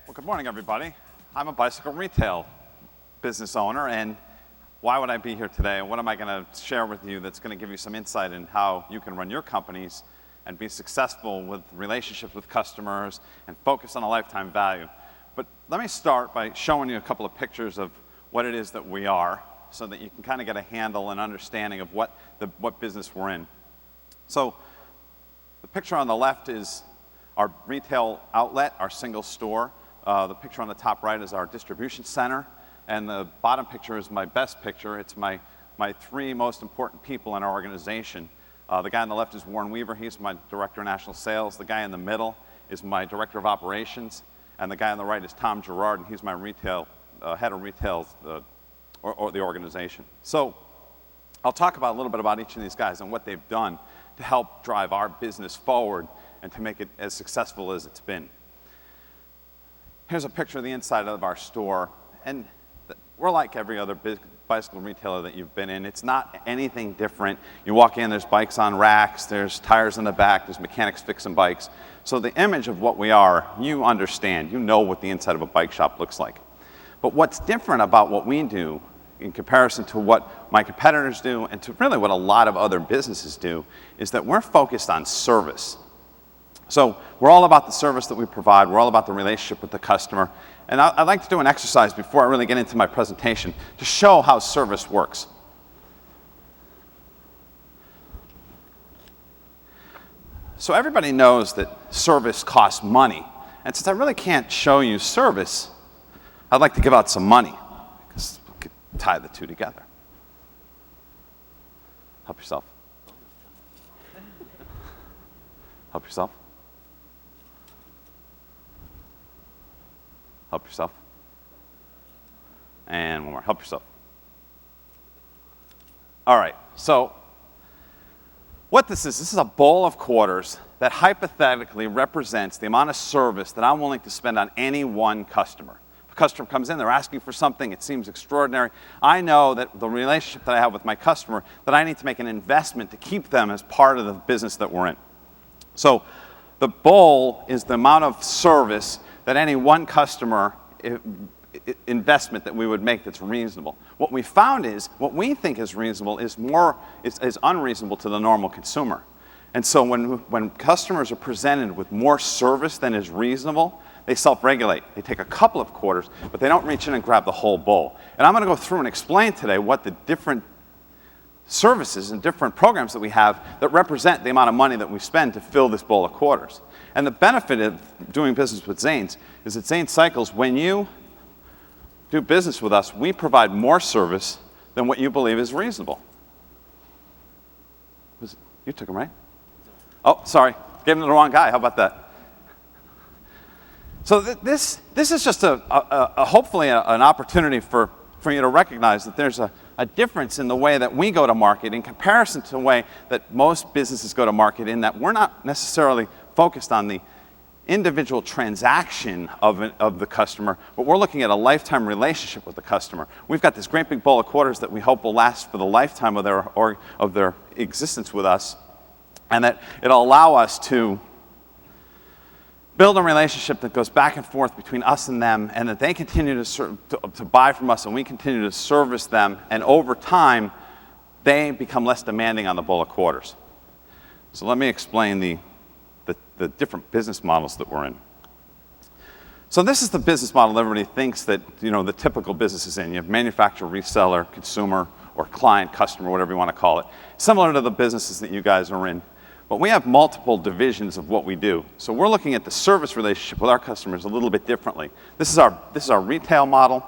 Well, good morning, everybody. I'm a bicycle retail business owner, and why would I be here today? And what am I going to share with you that's going to give you some insight in how you can run your companies and be successful with relationships with customers and focus on a lifetime value. But let me start by showing you a couple of pictures of what it is that we are so that you can kind of get a handle and understanding of what business we're in. So the picture on the left is our retail outlet, our single store. The picture on the top right is our distribution center, and the bottom picture is my best picture. It's my three most important people in our organization. The guy on the left is Warren Weaver. He's my director of national sales. The guy in the middle is my director of operations, and the guy on the right is Tom Gerard, and he's my head of retail or the organization. So I'll talk about a little bit about each of these guys and what they've done to help drive our business forward and to make it as successful as it's been. Here's a picture of the inside of our store, and we're like every other bicycle retailer that you've been in. It's not anything different. You walk in, there's bikes on racks, there's tires in the back, there's mechanics fixing bikes. So the image of what we are, you understand, you know what the inside of a bike shop looks like. But what's different about what we do in comparison to what my competitors do and to really what a lot of other businesses do is that we're focused on service. So we're all about the service that we provide. We're all about the relationship with the customer. And I'd like to do an exercise before I really get into my presentation to show how service works. So everybody knows that service costs money. And since I really can't show you service, I'd like to give out some money because we could tie the two together. Help yourself. Help yourself. Help yourself. And one more. Help yourself. All right. So what this is a bowl of quarters that hypothetically represents the amount of service that I'm willing to spend on any one customer. If a customer comes in, they're asking for something, it seems extraordinary. I know that the relationship that I have with my customer, that I need to make an investment to keep them as part of the business that we're in. So the bowl is the amount of service that any one customer investment that we would make that's reasonable. What we found is what we think is reasonable is unreasonable to the normal consumer. And so when customers are presented with more service than is reasonable, they self-regulate. They take a couple of quarters, but they don't reach in and grab the whole bowl. And I'm going to go through and explain today what the different services and different programs that we have that represent the amount of money that we spend to fill this bowl of quarters. And the benefit of doing business with Zane's is that Zane Cycles, when you do business with us, we provide more service than what you believe is reasonable. You took them, right? Oh, sorry. Gave them to the wrong guy. How about that? So this is just hopefully an opportunity for you to recognize that there's a difference in the way that we go to market in comparison to the way that most businesses go to market, in that we're not necessarily focused on the individual transaction of the customer, but we're looking at a lifetime relationship with the customer. We've got this great big bowl of quarters that we hope will last for the lifetime of their existence with us, and that it'll allow us to build a relationship that goes back and forth between us and them, and that they continue to buy from us and we continue to service them, and over time they become less demanding on the bowl of quarters. So let me explain the different business models that we're in. So this is the business model that everybody thinks that the typical business is in. You have manufacturer, reseller, consumer, or client, customer, whatever you want to call it. Similar to the businesses that you guys are in. But we have multiple divisions of what we do. So we're looking at the service relationship with our customers a little bit differently. This is our retail model.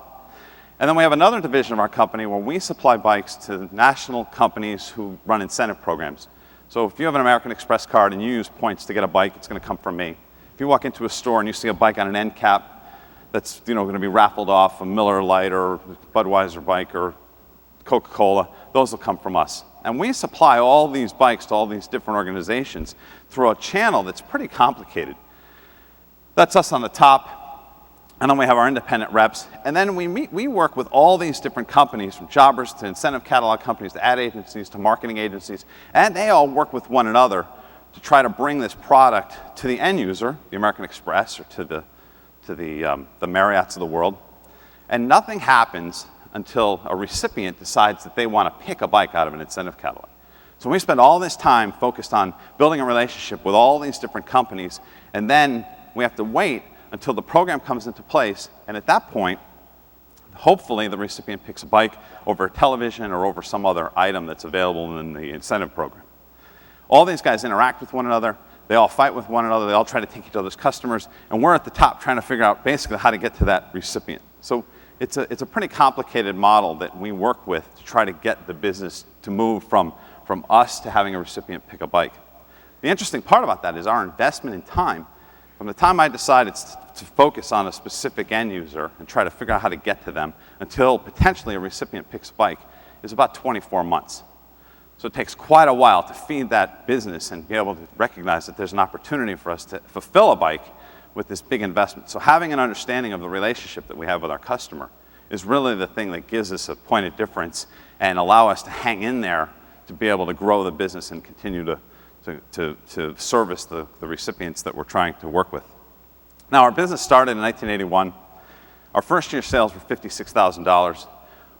And then we have another division of our company where we supply bikes to national companies who run incentive programs. So if you have an American Express card and you use points to get a bike, it's going to come from me. If you walk into a store and you see a bike on an end cap that's going to be raffled off, a Miller Lite or Budweiser bike or Coca-Cola, those will come from us. And we supply all these bikes to all these different organizations through a channel that's pretty complicated. That's us on the top. And then we have our independent reps. And then we work with all these different companies, from jobbers to incentive catalog companies to ad agencies to marketing agencies. And they all work with one another to try to bring this product to the end user, the American Express, or to the Marriotts of the world. And nothing happens until a recipient decides that they want to pick a bike out of an incentive catalog. So we spend all this time focused on building a relationship with all these different companies, and then we have to wait until the program comes into place, and at that point, hopefully the recipient picks a bike over a television or over some other item that's available in the incentive program. All these guys interact with one another, they all fight with one another, they all try to take each other's customers, and we're at the top trying to figure out basically how to get to that recipient. So it's a pretty complicated model that we work with to try to get the business to move from us to having a recipient pick a bike. The interesting part about that is our investment in time. From the time I decided to focus on a specific end user and try to figure out how to get to them until potentially a recipient picks a bike is about 24 months. So it takes quite a while to feed that business and be able to recognize that there's an opportunity for us to fulfill a bike with this big investment. So having an understanding of the relationship that we have with our customer is really the thing that gives us a point of difference and allow us to hang in there to be able to grow the business and continue to service the recipients that we're trying to work with. Now, our business started in 1981. Our first year sales were $56,000.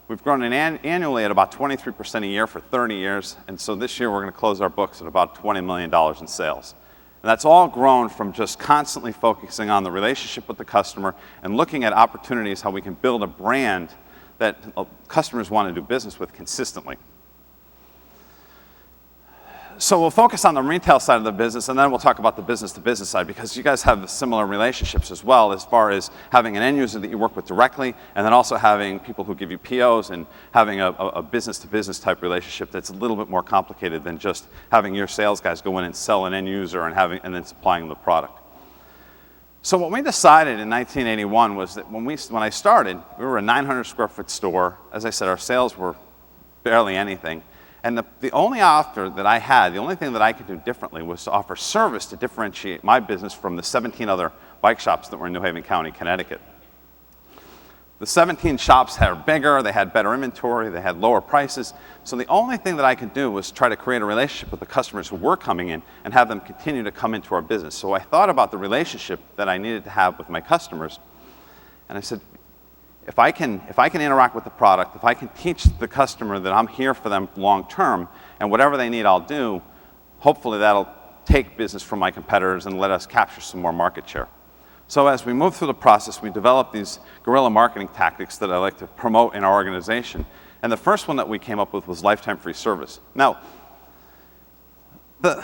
We've grown annually at about 23% a year for 30 years, and so this year we're going to close our books at about $20 million in sales. And that's all grown from just constantly focusing on the relationship with the customer and looking at opportunities how we can build a brand that customers want to do business with consistently. So we'll focus on the retail side of the business, and then we'll talk about the business-to-business side, because you guys have similar relationships as well, as far as having an end user that you work with directly, and then also having people who give you POs and having a business-to-business type relationship that's a little bit more complicated than just having your sales guys go in and sell an end user and then supplying the product. So what we decided in 1981 was that when I started, we were a 900 square foot store. As I said, our sales were barely anything. And the only offer that I had, the only thing that I could do differently was to offer service to differentiate my business from the 17 other bike shops that were in New Haven County, Connecticut. The 17 shops had bigger, they had better inventory, they had lower prices. So the only thing that I could do was try to create a relationship with the customers who were coming in and have them continue to come into our business. So I thought about the relationship that I needed to have with my customers. And I said, if I can interact with the product, if I can teach the customer that I'm here for them long term, and whatever they need I'll do, hopefully that'll take business from my competitors and let us capture some more market share. So as we move through the process, we developed these guerrilla marketing tactics that I like to promote in our organization. And the first one that we came up with was lifetime free service. Now, the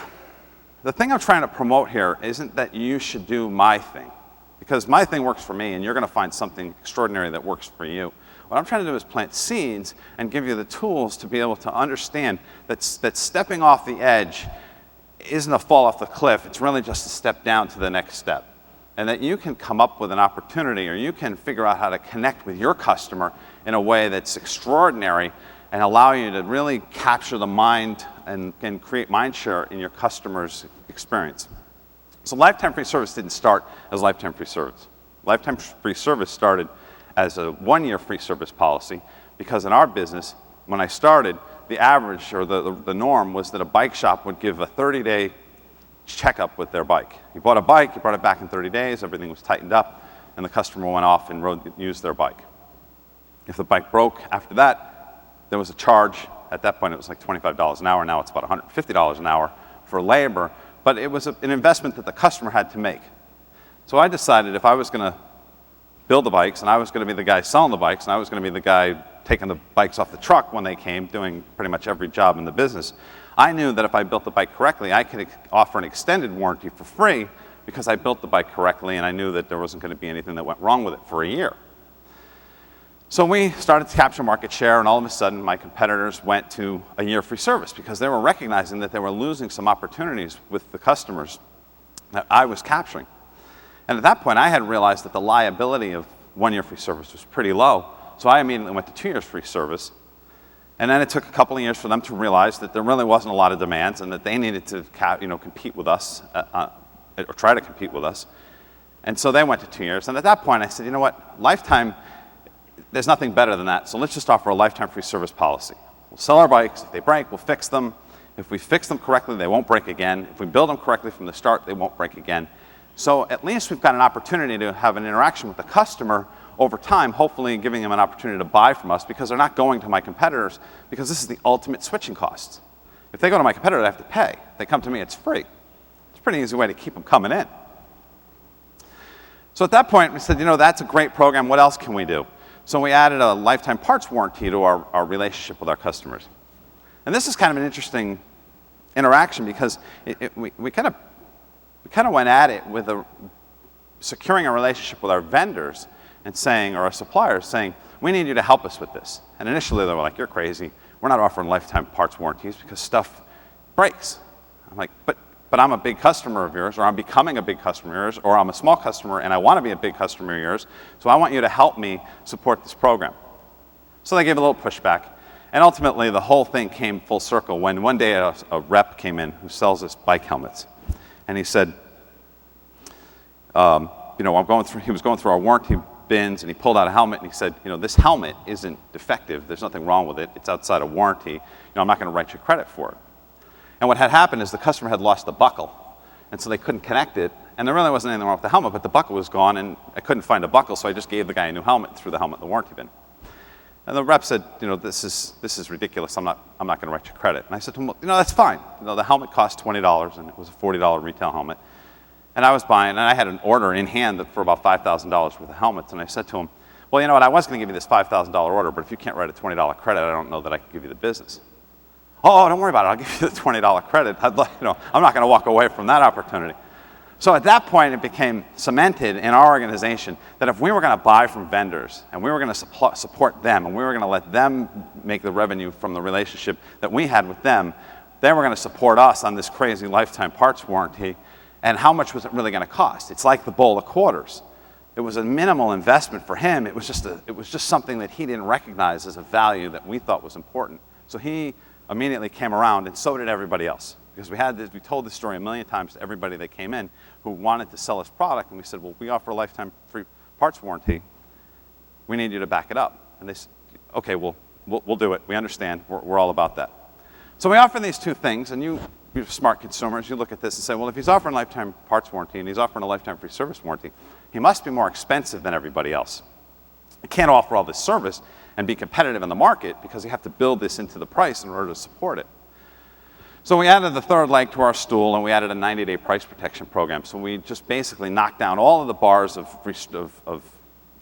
thing I'm trying to promote here isn't that you should do my thing, because my thing works for me and you're going to find something extraordinary that works for you. What I'm trying to do is plant seeds and give you the tools to be able to understand that stepping off the edge isn't a fall off the cliff, it's really just a step down to the next step. And that you can come up with an opportunity, or you can figure out how to connect with your customer in a way that's extraordinary and allow you to really capture the mind and create mind share in your customer's experience. So lifetime free service didn't start as lifetime free service. Lifetime free service started as a one-year free service policy, because in our business, when I started, the average or the norm was that a bike shop would give a 30-day checkup with their bike. You bought a bike, you brought it back in 30 days, everything was tightened up, and the customer went off and used their bike. If the bike broke after that, there was a charge. At that point, it was like $25 an hour. Now it's about $150 an hour for labor. But it was an investment that the customer had to make. So I decided if I was going to build the bikes, and I was going to be the guy selling the bikes, and I was going to be the guy taking the bikes off the truck when they came, doing pretty much every job in the business, I knew that if I built the bike correctly, I could offer an extended warranty for free, because I built the bike correctly and I knew that there wasn't going to be anything that went wrong with it for a year. So we started to capture market share, and all of a sudden my competitors went to a year free service, because they were recognizing that they were losing some opportunities with the customers that I was capturing. And at that point I had realized that the liability of 1 year free service was pretty low, so I immediately went to 2 years free service. And then it took a couple of years for them to realize that there really wasn't a lot of demands and that they needed to compete with us, or try to compete with us. And so they went to 2 years. And at that point I said, you know what, lifetime, there's nothing better than that, so let's just offer a lifetime free service policy. We'll sell our bikes. If they break, we'll fix them. If we fix them correctly, they won't break again. If we build them correctly from the start, they won't break again. So at least we've got an opportunity to have an interaction with the customer over time, hopefully giving them an opportunity to buy from us because they're not going to my competitors, because this is the ultimate switching costs. If they go to my competitor, they have to pay. If they come to me, it's free. It's a pretty easy way to keep them coming in. So at that point, we said, that's a great program. What else can we do? So we added a lifetime parts warranty to our relationship with our customers. And this is kind of an interesting interaction because we kind of went at it with securing a relationship with our vendors and saying, or our suppliers saying, we need you to help us with this. And initially they were like, you're crazy. We're not offering lifetime parts warranties because stuff breaks. I'm like, but I'm a big customer of yours, or I'm becoming a big customer of yours, or I'm a small customer and I want to be a big customer of yours, so I want you to help me support this program. So they gave a little pushback. And ultimately, the whole thing came full circle when one day a rep came in who sells us bike helmets. And he said, he was going through our warranty bins, and he pulled out a helmet, and he said, this helmet isn't defective. There's nothing wrong with it. It's outside of warranty. I'm not going to write you credit for it. And what had happened is the customer had lost the buckle, and so they couldn't connect it. And there really wasn't anything wrong with the helmet, but the buckle was gone, and I couldn't find a buckle, so I just gave the guy a new helmet and threw the helmet in the warranty bin. And the rep said, this is ridiculous. I'm not going to write you credit. And I said to him, well, that's fine. The helmet cost $20, and it was a $40 retail helmet. And I was buying, and I had an order in hand for about $5,000 worth of helmets. And I said to him, well, you know what? I was going to give you this $5,000 order, but if you can't write a $20 credit, I don't know that I can give you the business. Oh, don't worry about it. I'll give you the $20 credit. I'm not going to walk away from that opportunity. So at that point, it became cemented in our organization that if we were going to buy from vendors and we were going to support them and we were going to let them make the revenue from the relationship that we had with them, they were going to support us on this crazy lifetime parts warranty. And how much was it really going to cost? It's like the bowl of quarters. It was a minimal investment for him. It was just something that he didn't recognize as a value that we thought was important. So he immediately came around, and so did everybody else. Because we told this story a million times to everybody that came in who wanted to sell us product, and we said, well, we offer a lifetime free parts warranty. We need you to back it up. And they said, okay, we'll do it. We understand. We're all about that. So we offer these two things, and you're smart consumers, you look at this and say, well, if he's offering lifetime parts warranty and he's offering a lifetime free service warranty, he must be more expensive than everybody else. You can't offer all this service and be competitive in the market because you have to build this into the price in order to support it. So we added the third leg to our stool, and we added a 90-day price protection program. So we just basically knocked down all of the bars of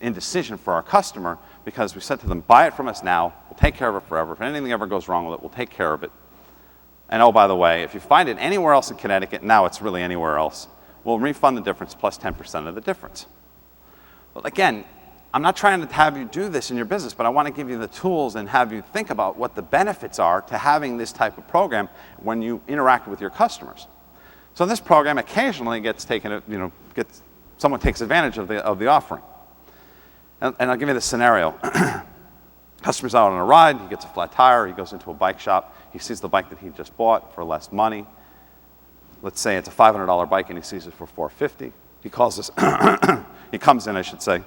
indecision for our customer, because we said to them, buy it from us now, we'll take care of it forever. If anything ever goes wrong with it, we'll take care of it. And oh, by the way, if you find it anywhere else in Connecticut, now it's really anywhere else, we'll refund the difference plus 10% of the difference. Well, again, I'm not trying to have you do this in your business, but I want to give you the tools and have you think about what the benefits are to having this type of program when you interact with your customers. So this program occasionally someone takes advantage of the offering. And I'll give you the scenario. Customer's out on a ride, he gets a flat tire, he goes into a bike shop, he sees the bike that he just bought for less money. Let's say it's a $500 bike and he sees it for $450. He calls us, he comes in, I should say,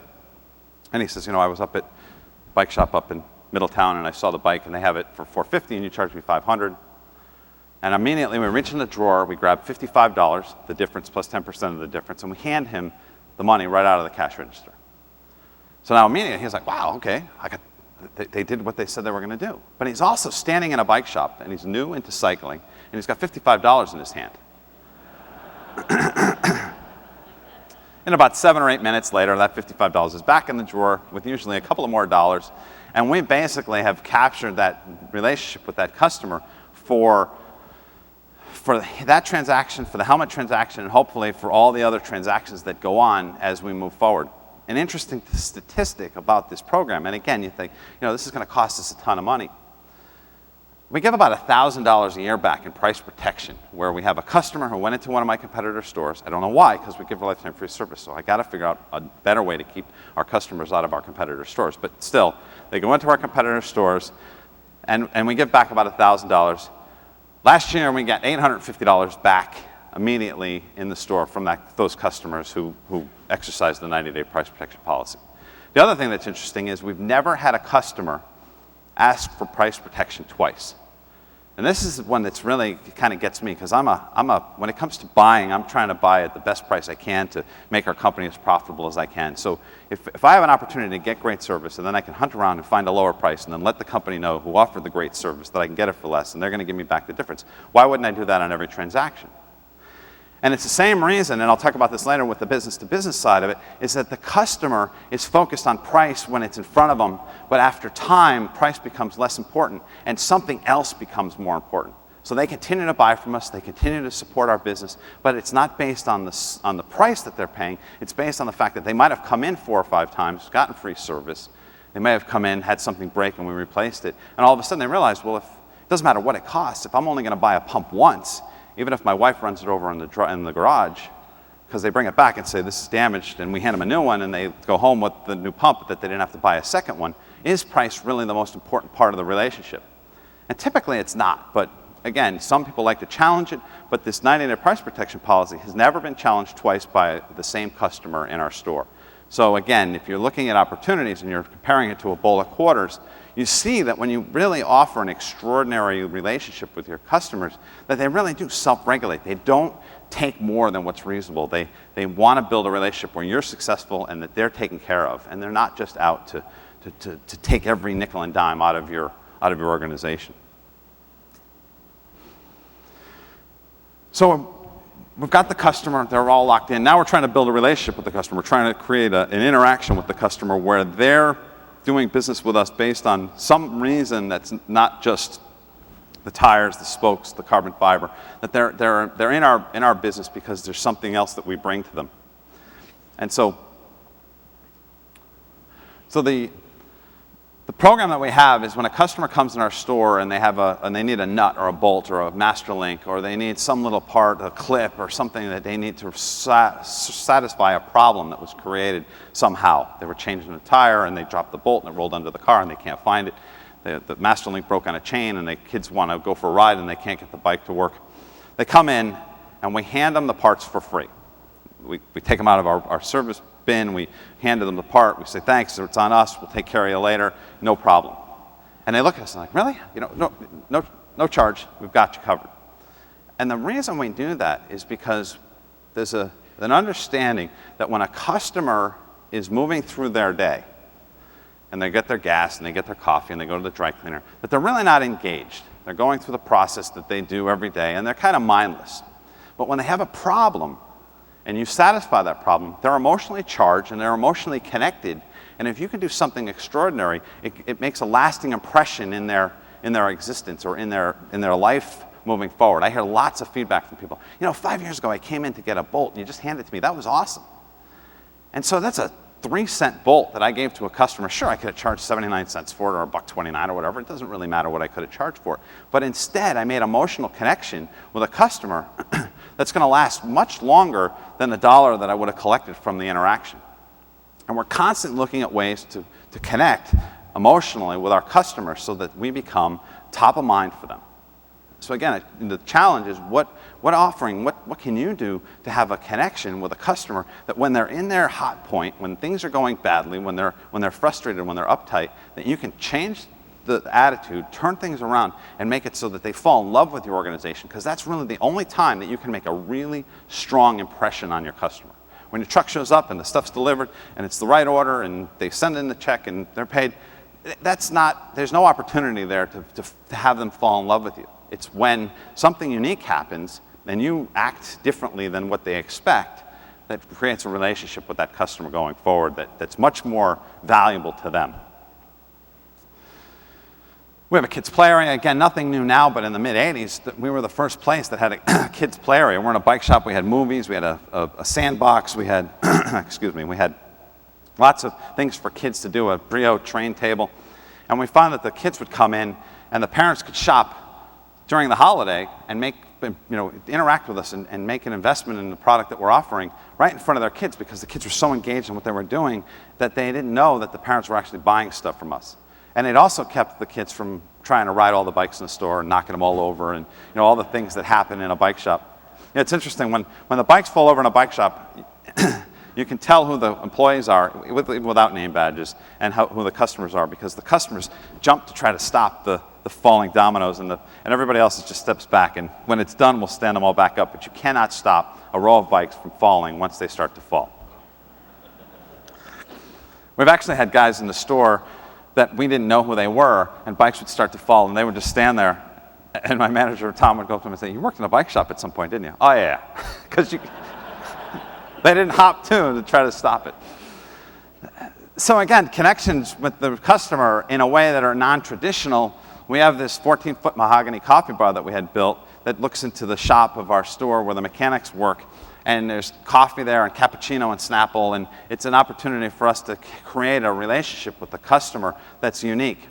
and he says, I was up at bike shop up in Middletown and I saw the bike and they have it for $450 and you charged me $500. And immediately we reach in the drawer, we grab $55, the difference plus 10% of the difference, and we hand him the money right out of the cash register. So now immediately he's like, wow, okay, they did what they said they were going to do. But he's also standing in a bike shop, and he's new into cycling, and he's got $55 in his hand. And about 7 or 8 minutes later, that $55 is back in the drawer with usually a couple of more dollars, and we basically have captured that relationship with that customer for that transaction, for the helmet transaction, and hopefully for all the other transactions that go on as we move forward. An interesting statistic about this program, and again, you think, this is going to cost us a ton of money. We give about $1,000 a year back in price protection, where we have a customer who went into one of my competitor stores. I don't know why, because we give a lifetime free service, so I got to figure out a better way to keep our customers out of our competitor stores. But still, they go into our competitor stores, and we give back about $1,000. Last year, we got $850 back immediately in the store from those customers who exercised the 90-day price protection policy. The other thing that's interesting is we've never had a customer ask for price protection twice. And this is one that's really kind of gets me, because when it comes to buying, I'm trying to buy at the best price I can to make our company as profitable as I can. So if I have an opportunity to get great service, and then I can hunt around and find a lower price, and then let the company know who offered the great service that I can get it for less, and they're going to give me back the difference, why wouldn't I do that on every transaction? And it's the same reason, and I'll talk about this later with the business-to-business side of it, is that the customer is focused on price when it's in front of them, but after time, price becomes less important, and something else becomes more important. So they continue to buy from us, they continue to support our business, but it's not based on the price that they're paying, it's based on the fact that they might have come in 4 or 5 times, gotten free service, they may have come in, had something break, and we replaced it, and all of a sudden they realize, well, it doesn't matter what it costs, if I'm only going to buy a pump once, even if my wife runs it over in the garage, because they bring it back and say this is damaged, and we hand them a new one, and they go home with the new pump that they didn't have to buy a second one, is price really the most important part of the relationship? And typically it's not, but again, some people like to challenge it, but this 90-day price protection policy has never been challenged twice by the same customer in our store. So again, if you're looking at opportunities and you're comparing it to a bowl of quarters, you see that when you really offer an extraordinary relationship with your customers, that they really do self-regulate. They don't take more than what's reasonable. They want to build a relationship where you're successful and that they're taken care of, and they're not just out to take every nickel and dime out of your organization. So we've got the customer, they're all locked in. Now we're trying to build a relationship with the customer. We're trying to create an interaction with the customer where they're doing business with us based on some reason that's not just the tires, the spokes, the carbon fiber, that they're in our business because there's something else that we bring to them. And so the program that we have is when a customer comes in our store and they need a nut or a bolt or a master link, or they need some little part, a clip or something that they need to satisfy a problem that was created somehow. They were changing the tire and they dropped the bolt and it rolled under the car and they can't find it. The master link broke on a chain and the kids want to go for a ride and they can't get the bike to work. They come in and we hand them the parts for free. We take them out of our service bin, we hand them the part, we say thanks, it's on us, we'll take care of you later, no problem. And they look at us and like, really? No charge, we've got you covered. And the reason we do that is because there's an understanding that when a customer is moving through their day, and they get their gas and they get their coffee and they go to the dry cleaner, that they're really not engaged. They're going through the process that they do every day and they're kind of mindless. But when they have a problem, and you satisfy that problem, they're emotionally charged and they're emotionally connected. And if you can do something extraordinary, it makes a lasting impression in their existence or in their life moving forward. I hear lots of feedback from people. 5 years ago I came in to get a bolt and you just handed it to me. That was awesome. And so that's a 3-cent bolt that I gave to a customer. Sure, I could have charged 79 cents for it or $1.29 or whatever. It doesn't really matter what I could have charged for it. But instead, I made emotional connection with a customer that's going to last much longer than the dollar that I would have collected from the interaction. And we're constantly looking at ways to connect emotionally with our customers so that we become top of mind for them. So again, the challenge is what can you do to have a connection with a customer that when they're in their hot point, when things are going badly, when they're frustrated, when they're uptight, that you can change the attitude, turn things around, and make it so that they fall in love with your organization, because that's really the only time that you can make a really strong impression on your customer. When your truck shows up and the stuff's delivered and it's the right order and they send in the check and they're paid, there's no opportunity there to have them fall in love with you. It's when something unique happens and you act differently than what they expect that creates a relationship with that customer going forward that's much more valuable to them. We have a kids' play area. Again, nothing new now, but in the mid-'80s, we were the first place that had a kids' play area. We're in a bike shop. We had movies. We had a sandbox. We had, we had lots of things for kids to do, a Brio train table. And we found that the kids would come in and the parents could shop during the holiday and interact with us and make an investment in the product that we're offering right in front of their kids, because the kids were so engaged in what they were doing that they didn't know that the parents were actually buying stuff from us. And it also kept the kids from trying to ride all the bikes in the store and knocking them all over and all the things that happen in a bike shop. It's interesting, when the bikes fall over in a bike shop, you can tell who the employees are without name badges and who the customers are, because the customers jump to try to stop the the falling dominoes, and everybody else just steps back. And when it's done, we'll stand them all back up. But you cannot stop a row of bikes from falling once they start to fall. We've actually had guys in the store that we didn't know who they were, and bikes would start to fall, and they would just stand there. And my manager, Tom, would go up to him and say, "You worked in a bike shop at some point, didn't you?" "Oh, yeah." Because they didn't hop to try to stop it. So again, connections with the customer in a way that are non-traditional. We have this 14-foot mahogany coffee bar that we had built that looks into the shop of our store where the mechanics work. And there's coffee there and cappuccino and Snapple. And it's an opportunity for us to create a relationship with the customer that's unique.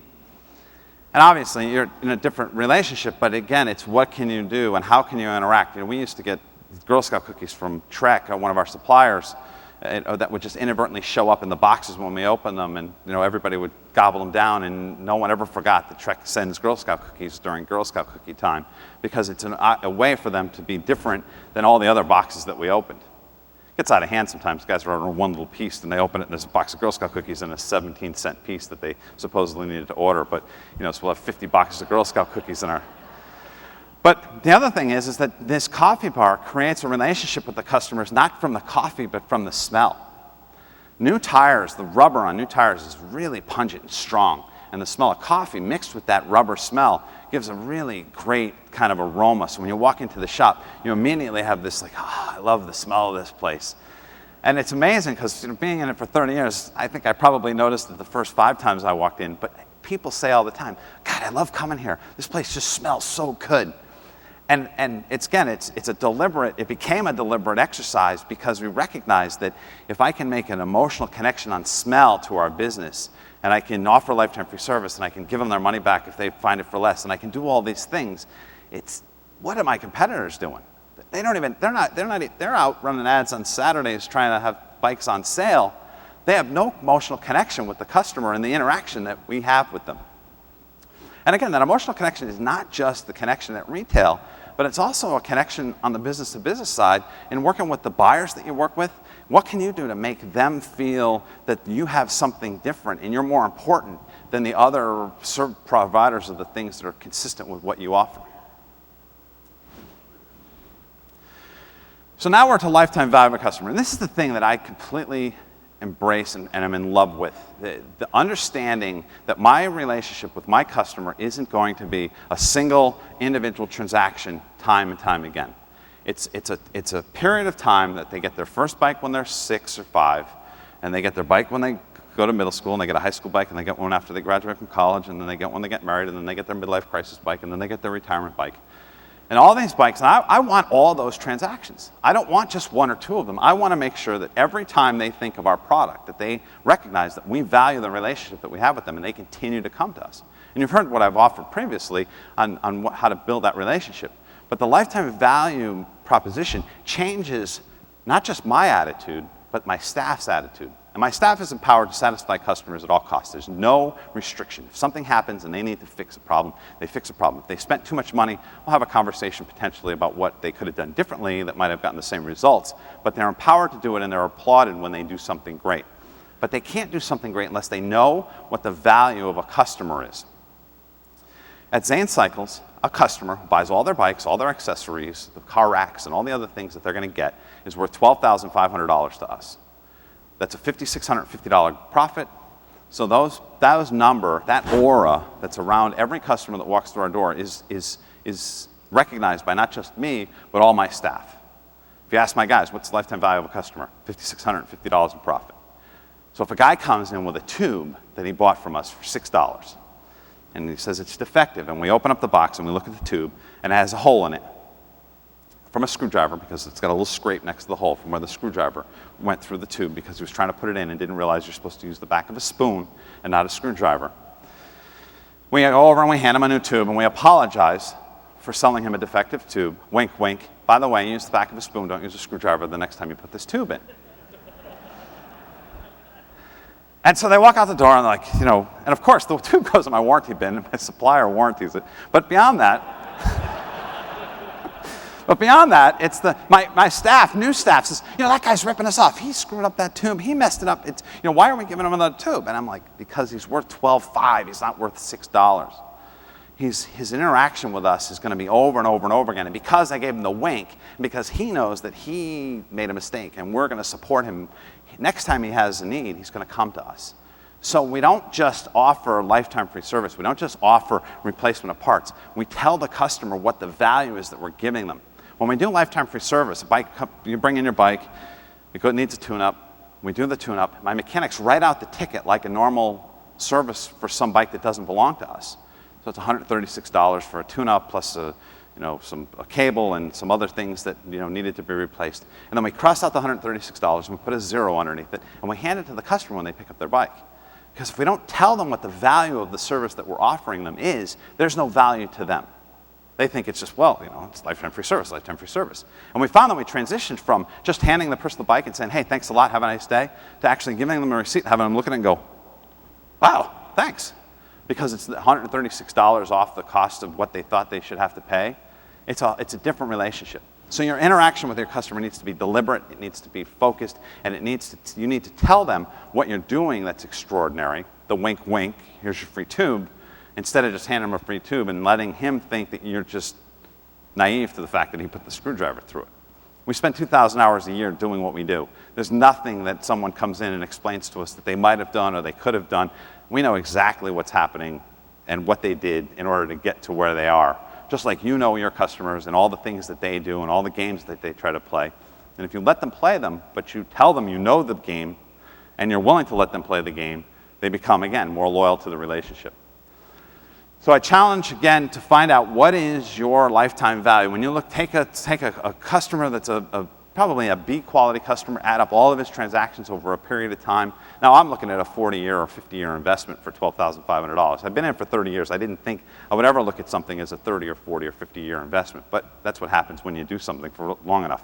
And obviously, you're in a different relationship. But again, it's what can you do and how can you interact? You know, we used to get Girl Scout cookies from Trek, one of our suppliers, that would just inadvertently show up in the boxes when we opened them, and everybody would gobble them down, and no one ever forgot that Trek sends Girl Scout cookies during Girl Scout cookie time, because it's a way for them to be different than all the other boxes that we opened. It gets out of hand sometimes. Guys are ordering one little piece, and they open it, and there's a box of Girl Scout cookies and a 17-cent piece that they supposedly needed to order, but so we'll have 50 boxes of Girl Scout cookies in our... But the other thing is that this coffee bar creates a relationship with the customers, not from the coffee, but from the smell. New tires, the rubber on new tires is really pungent and strong, and the smell of coffee mixed with that rubber smell gives a really great kind of aroma. So when you walk into the shop, you immediately have this like, "Oh, I love the smell of this place." And it's amazing because being in it for 30 years, I think I probably noticed it the first 5 times I walked in, but people say all the time, "God, I love coming here. This place just smells so good." And it became a deliberate exercise because we recognized that if I can make an emotional connection on smell to our business, and I can offer lifetime free service, and I can give them their money back if they find it for less, and I can do all these things, what are my competitors doing? They're out running ads on Saturdays trying to have bikes on sale. They have no emotional connection with the customer and the interaction that we have with them. And again, that emotional connection is not just the connection at retail, but it's also a connection on the business-to-business side in working with the buyers that you work with. What can you do to make them feel that you have something different and you're more important than the other providers of the things that are consistent with what you offer? So now we're to lifetime value of a customer. And this is the thing that I completely embrace and I'm in love with. The understanding that my relationship with my customer isn't going to be a single individual transaction time and time again. It's a period of time that they get their first bike when they're 6 or 5, and they get their bike when they go to middle school, and they get a high school bike, and they get one after they graduate from college, and then they get one when they get married, and then they get their midlife crisis bike, and then they get their retirement bike. And all these bikes, and I want all those transactions. I don't want just 1 or 2 of them. I want to make sure that every time they think of our product, that they recognize that we value the relationship that we have with them, and they continue to come to us. And you've heard what I've offered previously on how to build that relationship. But the lifetime value proposition changes not just my attitude, but my staff's attitude. And my staff is empowered to satisfy customers at all costs. There's no restriction. If something happens and they need to fix a problem, they fix a problem. If they spent too much money, we'll have a conversation potentially about what they could have done differently that might have gotten the same results. But they're empowered to do it, and they're applauded when they do something great. But they can't do something great unless they know what the value of a customer is. At Zane Cycles, a customer who buys all their bikes, all their accessories, the car racks, and all the other things that they're going to get is worth $12,500 to us. That's a $5,650 profit. So that aura that's around every customer that walks through our door is recognized by not just me, but all my staff. If you ask my guys, what's the lifetime value of a customer? $5,650 in profit. So if a guy comes in with a tube that he bought from us for $6, and he says it's defective, and we open up the box and we look at the tube, and it has a hole in it from a screwdriver, because it's got a little scrape next to the hole from where the screwdriver went through the tube because he was trying to put it in and didn't realize you're supposed to use the back of a spoon and not a screwdriver. We go over and we hand him a new tube, and we apologize for selling him a defective tube. Wink, wink. By the way, use the back of a spoon, don't use a screwdriver the next time you put this tube in. And so they walk out the door and they're like, and of course the tube goes in my warranty bin, and my supplier warranties it. But beyond that, it's my staff, new staff says, that guy's ripping us off. He screwed up that tube. He messed it up. Why are we giving him another tube? And I'm like, because he's worth $12,500. He's not worth $6. his interaction with us is going to be over and over and over again. And because I gave him the wink, because he knows that he made a mistake and we're going to support him, next time he has a need, he's going to come to us. So we don't just offer lifetime free service. We don't just offer replacement of parts. We tell the customer what the value is that we're giving them. When we do lifetime free service, you bring in your bike, it needs a tune-up. We do the tune-up. My mechanics write out the ticket like a normal service for some bike that doesn't belong to us. So it's $136 for a tune-up plus a cable and some other things that needed to be replaced. And then we cross out the $136 and we put a zero underneath it, and we hand it to the customer when they pick up their bike. Because if we don't tell them what the value of the service that we're offering them is, there's no value to them. They think it's just, it's lifetime free service, lifetime free service. And we found that we transitioned from just handing the person the bike and saying, hey, thanks a lot, have a nice day, to actually giving them a receipt and having them look at it and go, wow, thanks. Because it's $136 off the cost of what they thought they should have to pay. It's a different relationship. So your interaction with your customer needs to be deliberate, it needs to be focused, and you need to tell them what you're doing that's extraordinary. The wink, wink, here's your free tube, instead of just handing him a free tube and letting him think that you're just naive to the fact that he put the screwdriver through it. We spend 2,000 hours a year doing what we do. There's nothing that someone comes in and explains to us that they might have done or they could have done. We know exactly what's happening and what they did in order to get to where they are. Just like you know your customers and all the things that they do and all the games that they try to play. And if you let them play them, but you tell them you know the game and you're willing to let them play the game, they become, again, more loyal to the relationship. So I challenge, again, to find out what is your lifetime value. When you take a customer that's probably a B quality customer, add up all of his transactions over a period of time. Now I'm looking at a 40-year or 50-year investment for $12,500. I've been in it for 30 years. I didn't think I would ever look at something as a 30 or 40 or 50-year investment, but that's what happens when you do something for long enough.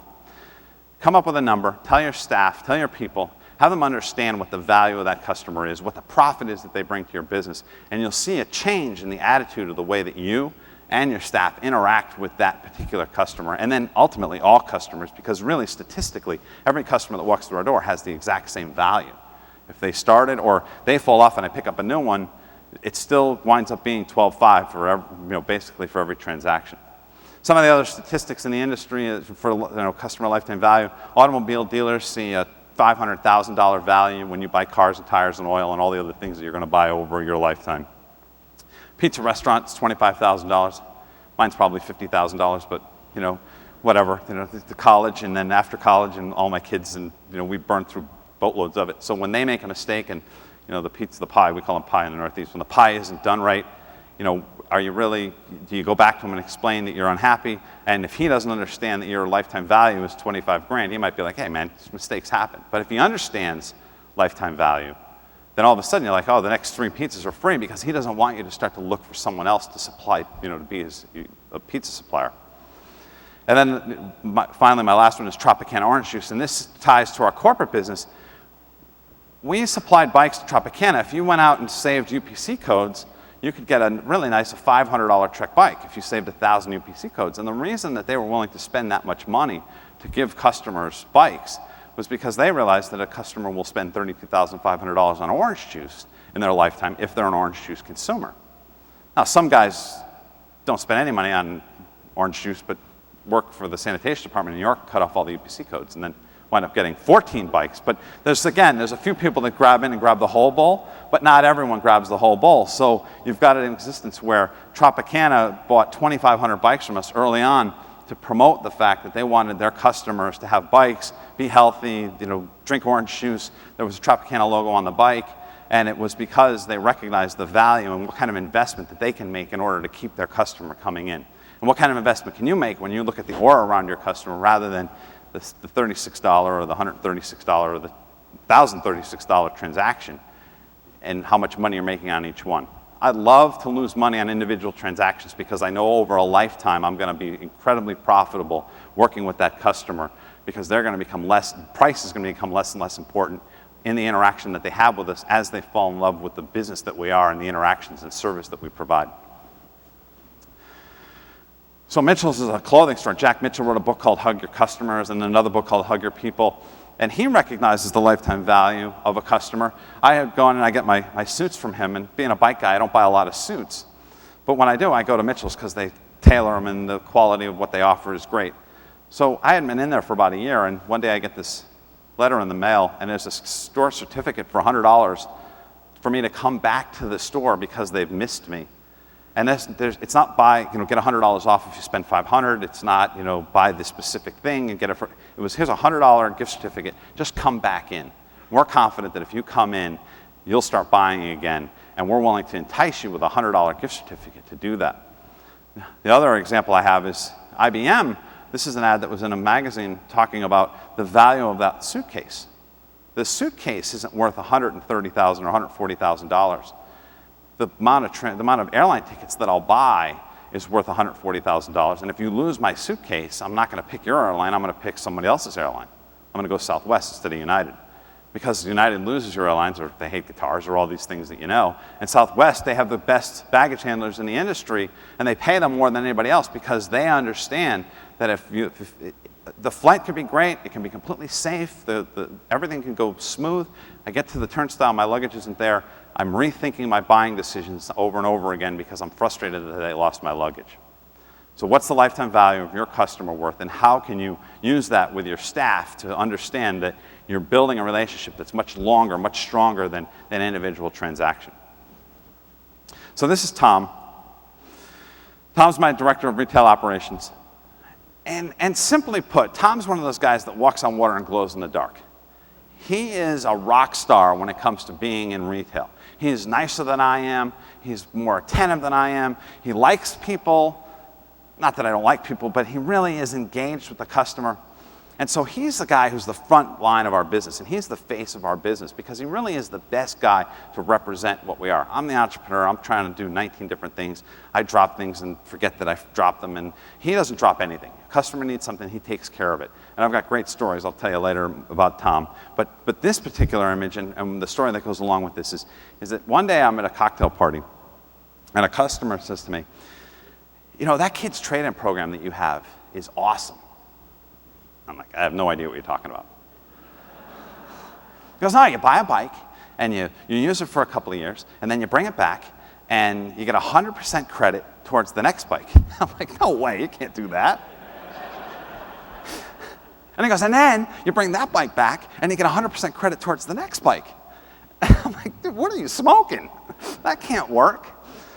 Come up with a number, tell your staff, tell your people, have them understand what the value of that customer is, what the profit is that they bring to your business, and you'll see a change in the attitude of the way that you and your staff interact with that particular customer, and then ultimately all customers, because really statistically, every customer that walks through our door has the exact same value. If they started or they fall off and I pick up a new one, it still winds up being $12,500 for basically for every transaction. Some of the other statistics in the industry for customer lifetime value, automobile dealers see a $500,000 value when you buy cars and tires and oil and all the other things that you're going to buy over your lifetime. Pizza restaurants, $25,000. Mine's probably $50,000, but whatever. The college, and then after college, and all my kids, and we burned through boatloads of it. So when they make a mistake, and the pizza, the pie, we call them pie in the Northeast. When the pie isn't done right, do you go back to him and explain that you're unhappy? And if he doesn't understand that your lifetime value is $25,000, he might be like, hey man, mistakes happen. But if he understands lifetime value, then all of a sudden you're like, oh, the next 3 pizzas are free, because he doesn't want you to start to look for someone else to supply, to be a pizza supplier. And then finally, my last one is Tropicana orange juice, and this ties to our corporate business. We supplied bikes to Tropicana. If you went out and saved UPC codes, you could get a really nice $500 Trek bike if you saved 1,000 UPC codes. And the reason that they were willing to spend that much money to give customers bikes was because they realized that a customer will spend $32,500 on orange juice in their lifetime if they're an orange juice consumer. Now, some guys don't spend any money on orange juice, but work for the sanitation department in New York, cut off all the UPC codes, and then wind up getting 14 bikes. But there's a few people that grab in and grab the whole bowl, but not everyone grabs the whole bowl. So you've got an existence where Tropicana bought 2,500 bikes from us early on to promote the fact that they wanted their customers to have bikes, be healthy, drink orange juice. There was a Tropicana logo on the bike, and it was because they recognized the value and what kind of investment that they can make in order to keep their customer coming in. And what kind of investment can you make when you look at the aura around your customer rather than the $36 or the $136 or the $1,036 transaction, and how much money you're making on each one. I'd love to lose money on individual transactions because I know over a lifetime I'm going to be incredibly profitable working with that customer, because they're going to become price is going to become less and less important in the interaction that they have with us as they fall in love with the business that we are and the interactions and service that we provide. So Mitchell's is a clothing store. Jack Mitchell wrote a book called Hug Your Customers and another book called Hug Your People. And he recognizes the lifetime value of a customer. I have gone and I get my suits from him, and being a bike guy, I don't buy a lot of suits. But when I do, I go to Mitchell's because they tailor them and the quality of what they offer is great. So I had been in there for about a year, and one day I get this letter in the mail, and there's a store certificate for $100 for me to come back to the store because they've missed me. And it's not buy, get $100 off if you spend $500. It's not, buy this specific thing and get it for, it was, here's a $100 gift certificate, just come back in. We're confident that if you come in, you'll start buying again, and we're willing to entice you with a $100 gift certificate to do that. The other example I have is IBM. This is an ad that was in a magazine talking about the value of that suitcase. The suitcase isn't worth $130,000 or $140,000. The amount of airline tickets that I'll buy is worth $140,000. And if you lose my suitcase, I'm not going to pick your airline. I'm going to pick somebody else's airline. I'm going to go Southwest instead of United. Because United loses your airlines, or they hate guitars, or all these things that you know. And Southwest, they have the best baggage handlers in the industry, and they pay them more than anybody else because they understand that if the flight can be great, it can be completely safe, everything can go smooth. I get to the turnstile, my luggage isn't there. I'm rethinking my buying decisions over and over again because I'm frustrated that I lost my luggage. So what's the lifetime value of your customer worth, and how can you use that with your staff to understand that you're building a relationship that's much longer, much stronger than an individual transaction? So this is Tom. Tom's my director of retail operations. And simply put, Tom's one of those guys that walks on water and glows in the dark. He is a rock star when it comes to being in retail. He's nicer than I am. He's more attentive than I am. He likes people. Not that I don't like people, but he really is engaged with the customer. And so he's the guy who's the front line of our business, and he's the face of our business because he really is the best guy to represent what we are. I'm the entrepreneur. I'm trying to do 19 different things. I drop things and forget that I've dropped them, and he doesn't drop anything. A customer needs something, he takes care of it. And I've got great stories I'll tell you later about Tom. But this particular image, and the story that goes along with this is that one day I'm at a cocktail party, and a customer says to me, that kid's trade-in program that you have is awesome. I'm like, I have no idea what you're talking about. He goes, no, you buy a bike, and you use it for a couple of years, and then you bring it back, and you get 100% credit towards the next bike. I'm like, no way, you can't do that. And he goes, and then you bring that bike back, and you get 100% credit towards the next bike. And I'm like, dude, what are you smoking? That can't work.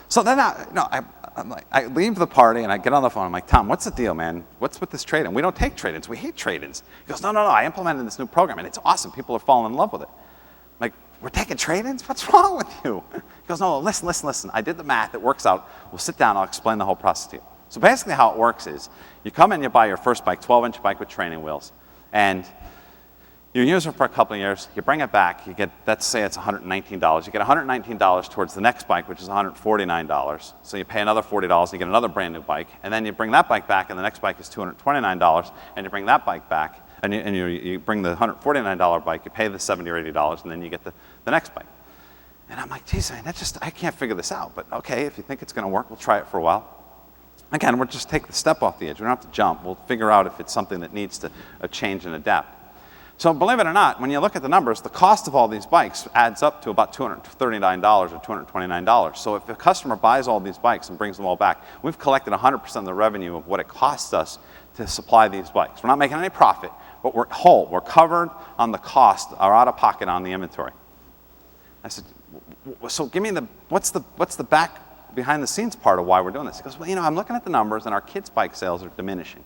So then I leave the party and I get on the phone. I'm like, Tom, what's the deal, man? What's with this trade-in? We don't take trade-ins. We hate trade-ins. He goes, no, I implemented this new program, and it's awesome. People are falling in love with it. I'm like, we're taking trade-ins? What's wrong with you? He goes, no, listen. I did the math. It works out. We'll sit down. I'll explain the whole process to you. So basically how it works is you come in, you buy your first bike, 12-inch bike with training wheels, and you use it for a couple of years, you bring it back, you get, let's say it's $119. You get $119 towards the next bike, which is $149. So you pay another $40, you get another brand new bike, and then you bring that bike back, and the next bike is $229, and you bring that bike back, and you bring the $149 bike, you pay the $70 or $80, and then you get the next bike. And I'm like, geez, man, I can't figure this out, but okay, if you think it's gonna work, we'll try it for a while. Again, we'll just take the step off the edge. We don't have to jump. We'll figure out if it's something that needs to change and adapt. So believe it or not, when you look at the numbers, the cost of all these bikes adds up to about $239 or $229. So if a customer buys all these bikes and brings them all back, we've collected 100% of the revenue of what it costs us to supply these bikes. We're not making any profit, but we're whole. We're covered on the cost or out of pocket on the inventory. I said, so give me what's the back behind the scenes part of why we're doing this? He goes, well, I'm looking at the numbers and our kids' bike sales are diminishing.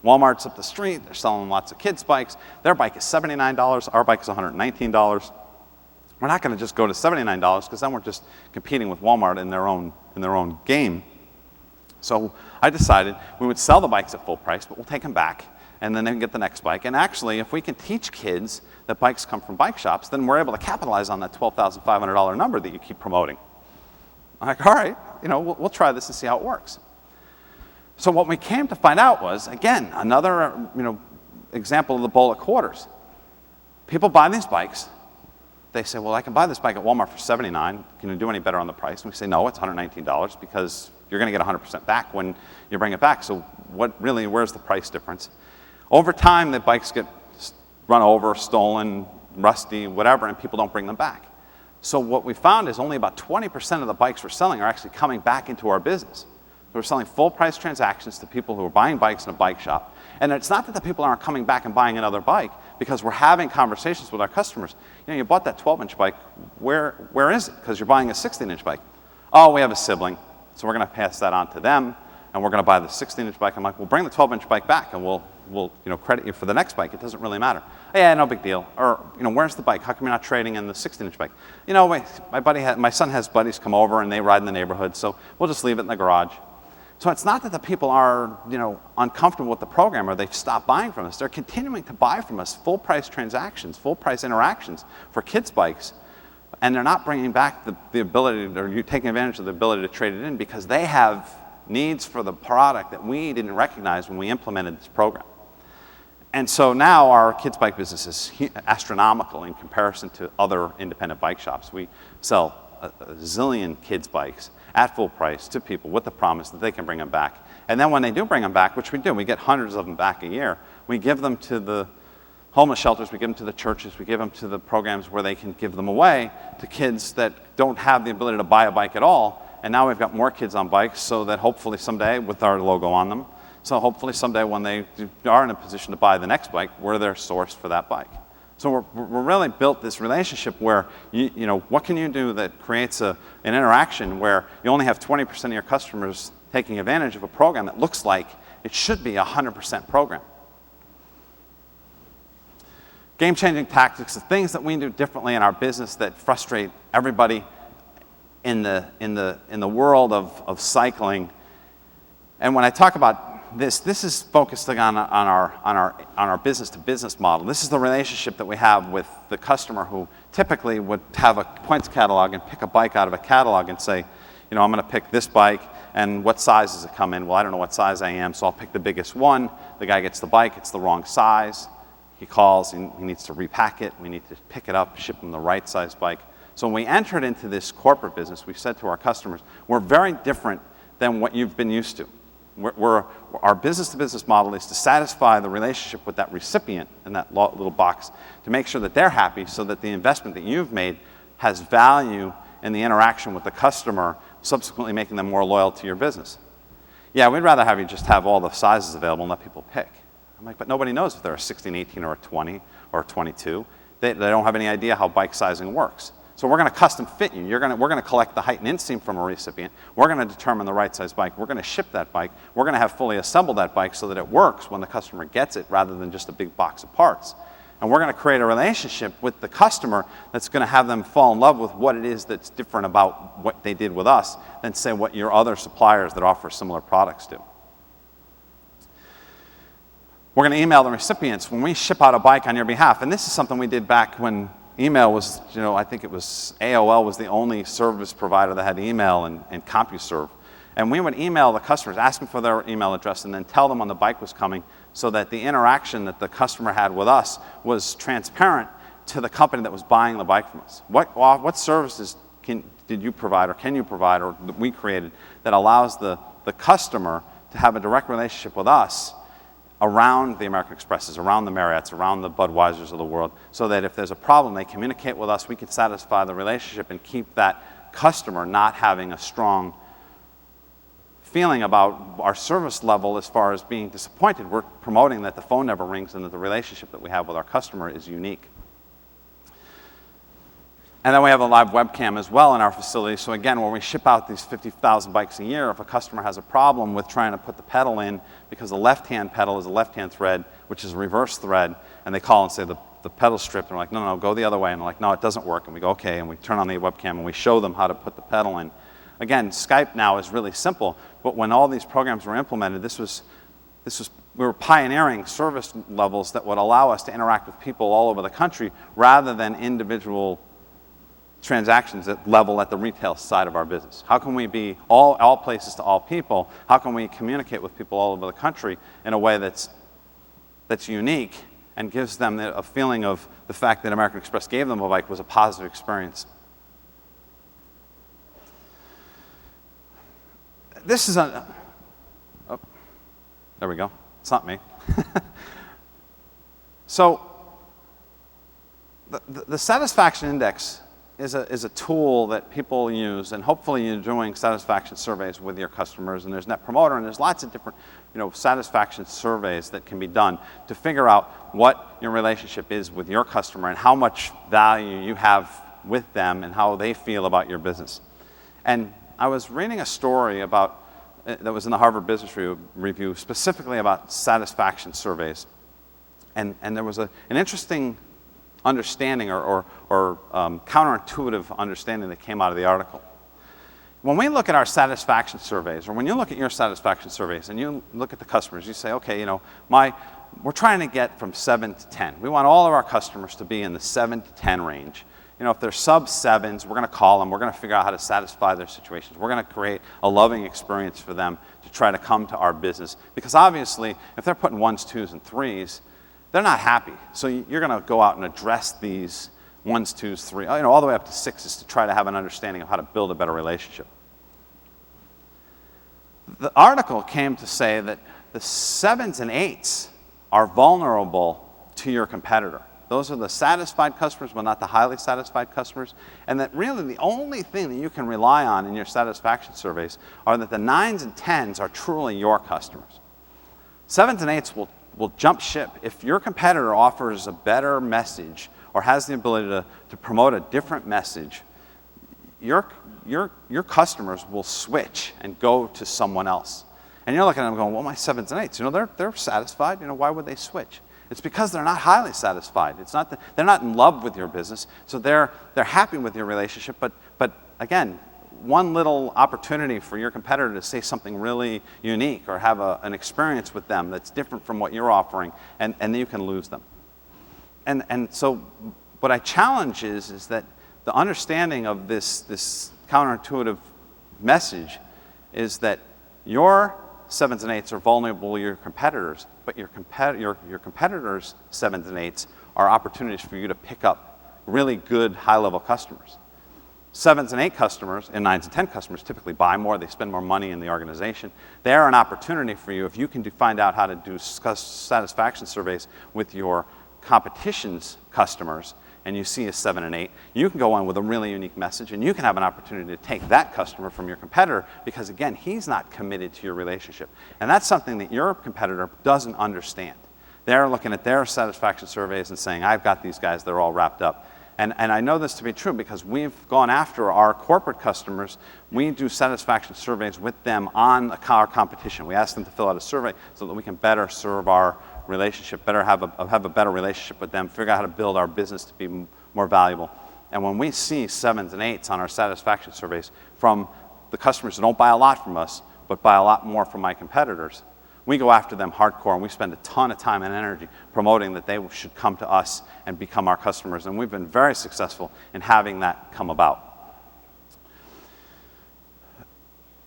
Walmart's up the street, they're selling lots of kids' bikes. Their bike is $79, our bike is $119. We're not going to just go to $79 because then we're just competing with Walmart in their own game. So I decided we would sell the bikes at full price, but we'll take them back, and then they can get the next bike. And actually, if we can teach kids that bikes come from bike shops, then we're able to capitalize on that $12,500 number that you keep promoting. I'm like, all right, we'll try this and see how it works. So what we came to find out was, again, another example of the bullet quarters. People buy these bikes. They say, well, I can buy this bike at Walmart for $79. Can you do any better on the price? And we say, no, it's $119 because you're going to get 100% back when you bring it back. So where's the price difference? Over time, the bikes get run over, stolen, rusty, whatever, and people don't bring them back. So what we found is only about 20% of the bikes we're selling are actually coming back into our business. So we're selling full price transactions to people who are buying bikes in a bike shop. And it's not that the people aren't coming back and buying another bike, because we're having conversations with our customers. You know, you bought that 12-inch bike, where is it? Because you're buying a 16-inch bike. Oh, we have a sibling, so we're going to pass that on to them, and we're going to buy the 16-inch bike. I'm like, well, bring the 12-inch bike back, and we'll credit you for the next bike. It doesn't really matter. Yeah, no big deal. Or, where's the bike? How come you're not trading in the 16-inch bike? My son has buddies come over, and they ride in the neighborhood, so we'll just leave it in the garage. So it's not that the people are, uncomfortable with the program or they've stopped buying from us. They're continuing to buy from us full price transactions, full price interactions for kids' bikes. And they're not bringing back the ability, or you taking advantage of the ability to trade it in, because they have needs for the product that we didn't recognize when we implemented this program. And so now our kids' bike business is astronomical in comparison to other independent bike shops. We sell a zillion kids' bikes at full price to people with the promise that they can bring them back. And then when they do bring them back, which we do, we get hundreds of them back a year, we give them to the homeless shelters, we give them to the churches, we give them to the programs where they can give them away to kids that don't have the ability to buy a bike at all. And now we've got more kids on bikes, so that hopefully someday, with our logo on them, so hopefully someday when they are in a position to buy the next bike, we're their source for that bike. So we're really built this relationship where, what can you do that creates an interaction where you only have 20% of your customers taking advantage of a program that looks like it should be a 100% program. Game-changing tactics, the things that we do differently in our business that frustrate everybody in the world of cycling. And when I talk about this is focused on our business-to-business model. This is the relationship that we have with the customer, who typically would have a points catalog and pick a bike out of a catalog and say, I'm going to pick this bike, and what size does it come in? Well, I don't know what size I am, so I'll pick the biggest one. The guy gets the bike, it's the wrong size. He calls, he needs to repack it. We need to pick it up, ship him the right size bike. So when we entered into this corporate business, we said to our customers, we're very different than what you've been used to. Our business-to-business model is to satisfy the relationship with that recipient in that little box, to make sure that they're happy, so that the investment that you've made has value in the interaction with the customer, subsequently making them more loyal to your business. Yeah, we'd rather have you just have all the sizes available and let people pick. I'm like, but nobody knows if they're a 16, 18, or a 20, or a 22. They don't have any idea how bike sizing works. So we're going to custom fit you. We're going to collect the height and inseam from a recipient. We're going to determine the right size bike. We're going to ship that bike. We're going to have fully assembled that bike so that it works when the customer gets it, rather than just a big box of parts. And we're going to create a relationship with the customer that's going to have them fall in love with what it is that's different about what they did with us than, say, what your other suppliers that offer similar products do. We're going to email the recipients when we ship out a bike on your behalf. And this is something we did back when email was, I think it was AOL was the only service provider that had email, and CompuServe. And we would email the customers, asking for their email address, and then tell them when the bike was coming, so that the interaction that the customer had with us was transparent to the company that was buying the bike from us. What services did you provide, or can you provide, or that we created, that allows the customer to have a direct relationship with us around the American Expresses, around the Marriotts, around the Budweisers of the world, so that if there's a problem, they communicate with us, we can satisfy the relationship and keep that customer not having a strong feeling about our service level as far as being disappointed. We're promoting that the phone never rings and that the relationship that we have with our customer is unique. And then we have a live webcam as well in our facility. So again, when we ship out these 50,000 bikes a year, if a customer has a problem with trying to put the pedal in, because the left-hand pedal is a left-hand thread, which is a reverse thread, and they call and say the pedal's stripped, and we're like, no, go the other way. And they're like, no, it doesn't work. And we go, okay, and we turn on the webcam and we show them how to put the pedal in. Again, Skype now is really simple, but when all these programs were implemented, we were pioneering service levels that would allow us to interact with people all over the country, rather than individual transactions at level at the retail side of our business. How can we be all places to all people? How can we communicate with people all over the country in a way that's unique and gives them a feeling of the fact that American Express gave them a bike was a positive experience? This is there we go. It's not me. So the satisfaction index is a tool that people use, and hopefully you're doing satisfaction surveys with your customers, and there's Net Promoter, and there's lots of different satisfaction surveys that can be done to figure out what your relationship is with your customer and how much value you have with them and how they feel about your business. And I was reading a story that was in the Harvard Business Review specifically about satisfaction surveys. And there was an interesting understanding or counterintuitive understanding that came out of the article. When we look at our satisfaction surveys, or when you look at your satisfaction surveys and you look at the customers, you say, okay, we're trying to get from 7 to 10. We want all of our customers to be in the 7 to 10 range. If they're sub-7s, we're going to call them. We're going to figure out how to satisfy their situations. We're going to create a loving experience for them to try to come to our business. Because obviously, if they're putting 1s, 2s, and 3s, they're not happy. So you're going to go out and address these 1s, 2s, 3s, all the way up to 6s to try to have an understanding of how to build a better relationship. The article came to say that the 7s and 8s are vulnerable to your competitor. Those are the satisfied customers, but not the highly satisfied customers. And that really the only thing that you can rely on in your satisfaction surveys are that the 9s and 10s are truly your customers. 7s and 8s will jump ship. If your competitor offers a better message or has the ability to promote a different message, your customers will switch and go to someone else. And you're looking at them going, well, my 7s and 8s, they're satisfied. Why would they switch? It's because they're not highly satisfied. It's not that they're not in love with your business, so they're happy with your relationship. But again, one little opportunity for your competitor to say something really unique or have an experience with them that's different from what you're offering, and then you can lose them. And so what I challenge is that the understanding of this counterintuitive message is that your 7s and 8s are vulnerable to your competitors, but your competitors' 7s and 8s are opportunities for you to pick up really good high-level customers. 7s and 8 customers and 9s and 10 customers typically buy more, they spend more money in the organization. They're an opportunity for you if you can find out how to do satisfaction surveys with your competition's customers and you see a 7 and 8, you can go on with a really unique message and you can have an opportunity to take that customer from your competitor because, again, he's not committed to your relationship. And that's something that your competitor doesn't understand. They're looking at their satisfaction surveys and saying, I've got these guys, they're all wrapped up. And I know this to be true because we've gone after our corporate customers. We do satisfaction surveys with them on our competition. We ask them to fill out a survey so that we can better serve our relationship, have a better relationship with them, figure out how to build our business to be more valuable. And when we see 7s and 8s on our satisfaction surveys from the customers who don't buy a lot from us, but buy a lot more from my competitors, we go after them hardcore and we spend a ton of time and energy promoting that they should come to us and become our customers. And we've been very successful in having that come about.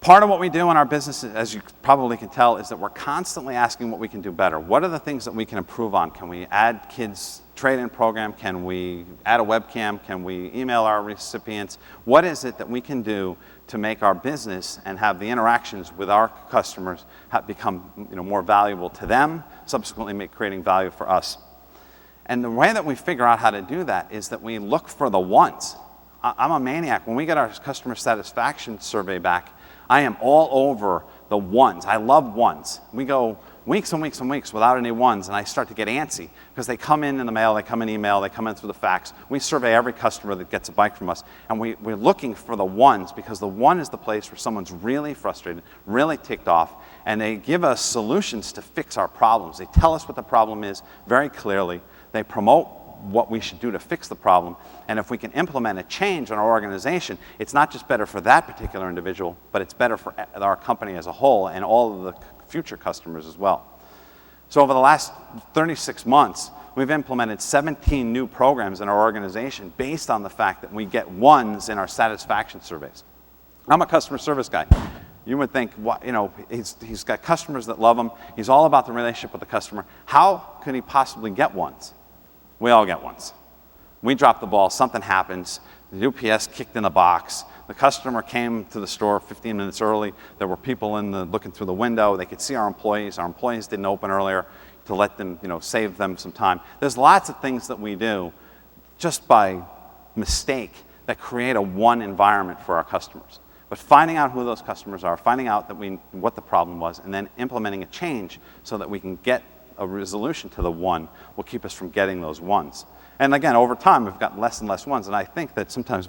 Part of what we do in our business, as you probably can tell, is that we're constantly asking what we can do better. What are the things that we can improve on? Can we add kids' trade-in program? Can we add a webcam? Can we email our recipients? What is it that we can do to make our business and have the interactions with our customers become more valuable to them, subsequently creating value for us? And the way that we figure out how to do that is that we look for the ones. I'm a maniac. When we get our customer satisfaction survey back, I am all over the ones. I love ones. We go weeks and weeks and weeks without any ones, and I start to get antsy because they come in the mail, they come in email, they come in through the fax. We survey every customer that gets a bike from us, and we're looking for the ones because the one is the place where someone's really frustrated, really ticked off, and they give us solutions to fix our problems. They tell us what the problem is very clearly. They promote what we should do to fix the problem. And if we can implement a change in our organization, it's not just better for that particular individual, but it's better for our company as a whole and all of the future customers as well. So over the last 36 months, we've implemented 17 new programs in our organization based on the fact that we get ones in our satisfaction surveys. I'm a customer service guy. You would think, he's got customers that love him. He's all about the relationship with the customer. How could he possibly get ones? We all get ones. We drop the ball, something happens, the UPS kicked in the box, the customer came to the store 15 minutes early, there were people looking through the window, they could see our employees didn't open earlier to let them, save them some time. There's lots of things that we do just by mistake that create a one environment for our customers. But finding out who those customers are, finding out what the problem was, and then implementing a change so that we can get a resolution to the one will keep us from getting those ones. And again, over time, we've got less and less ones. And I think that sometimes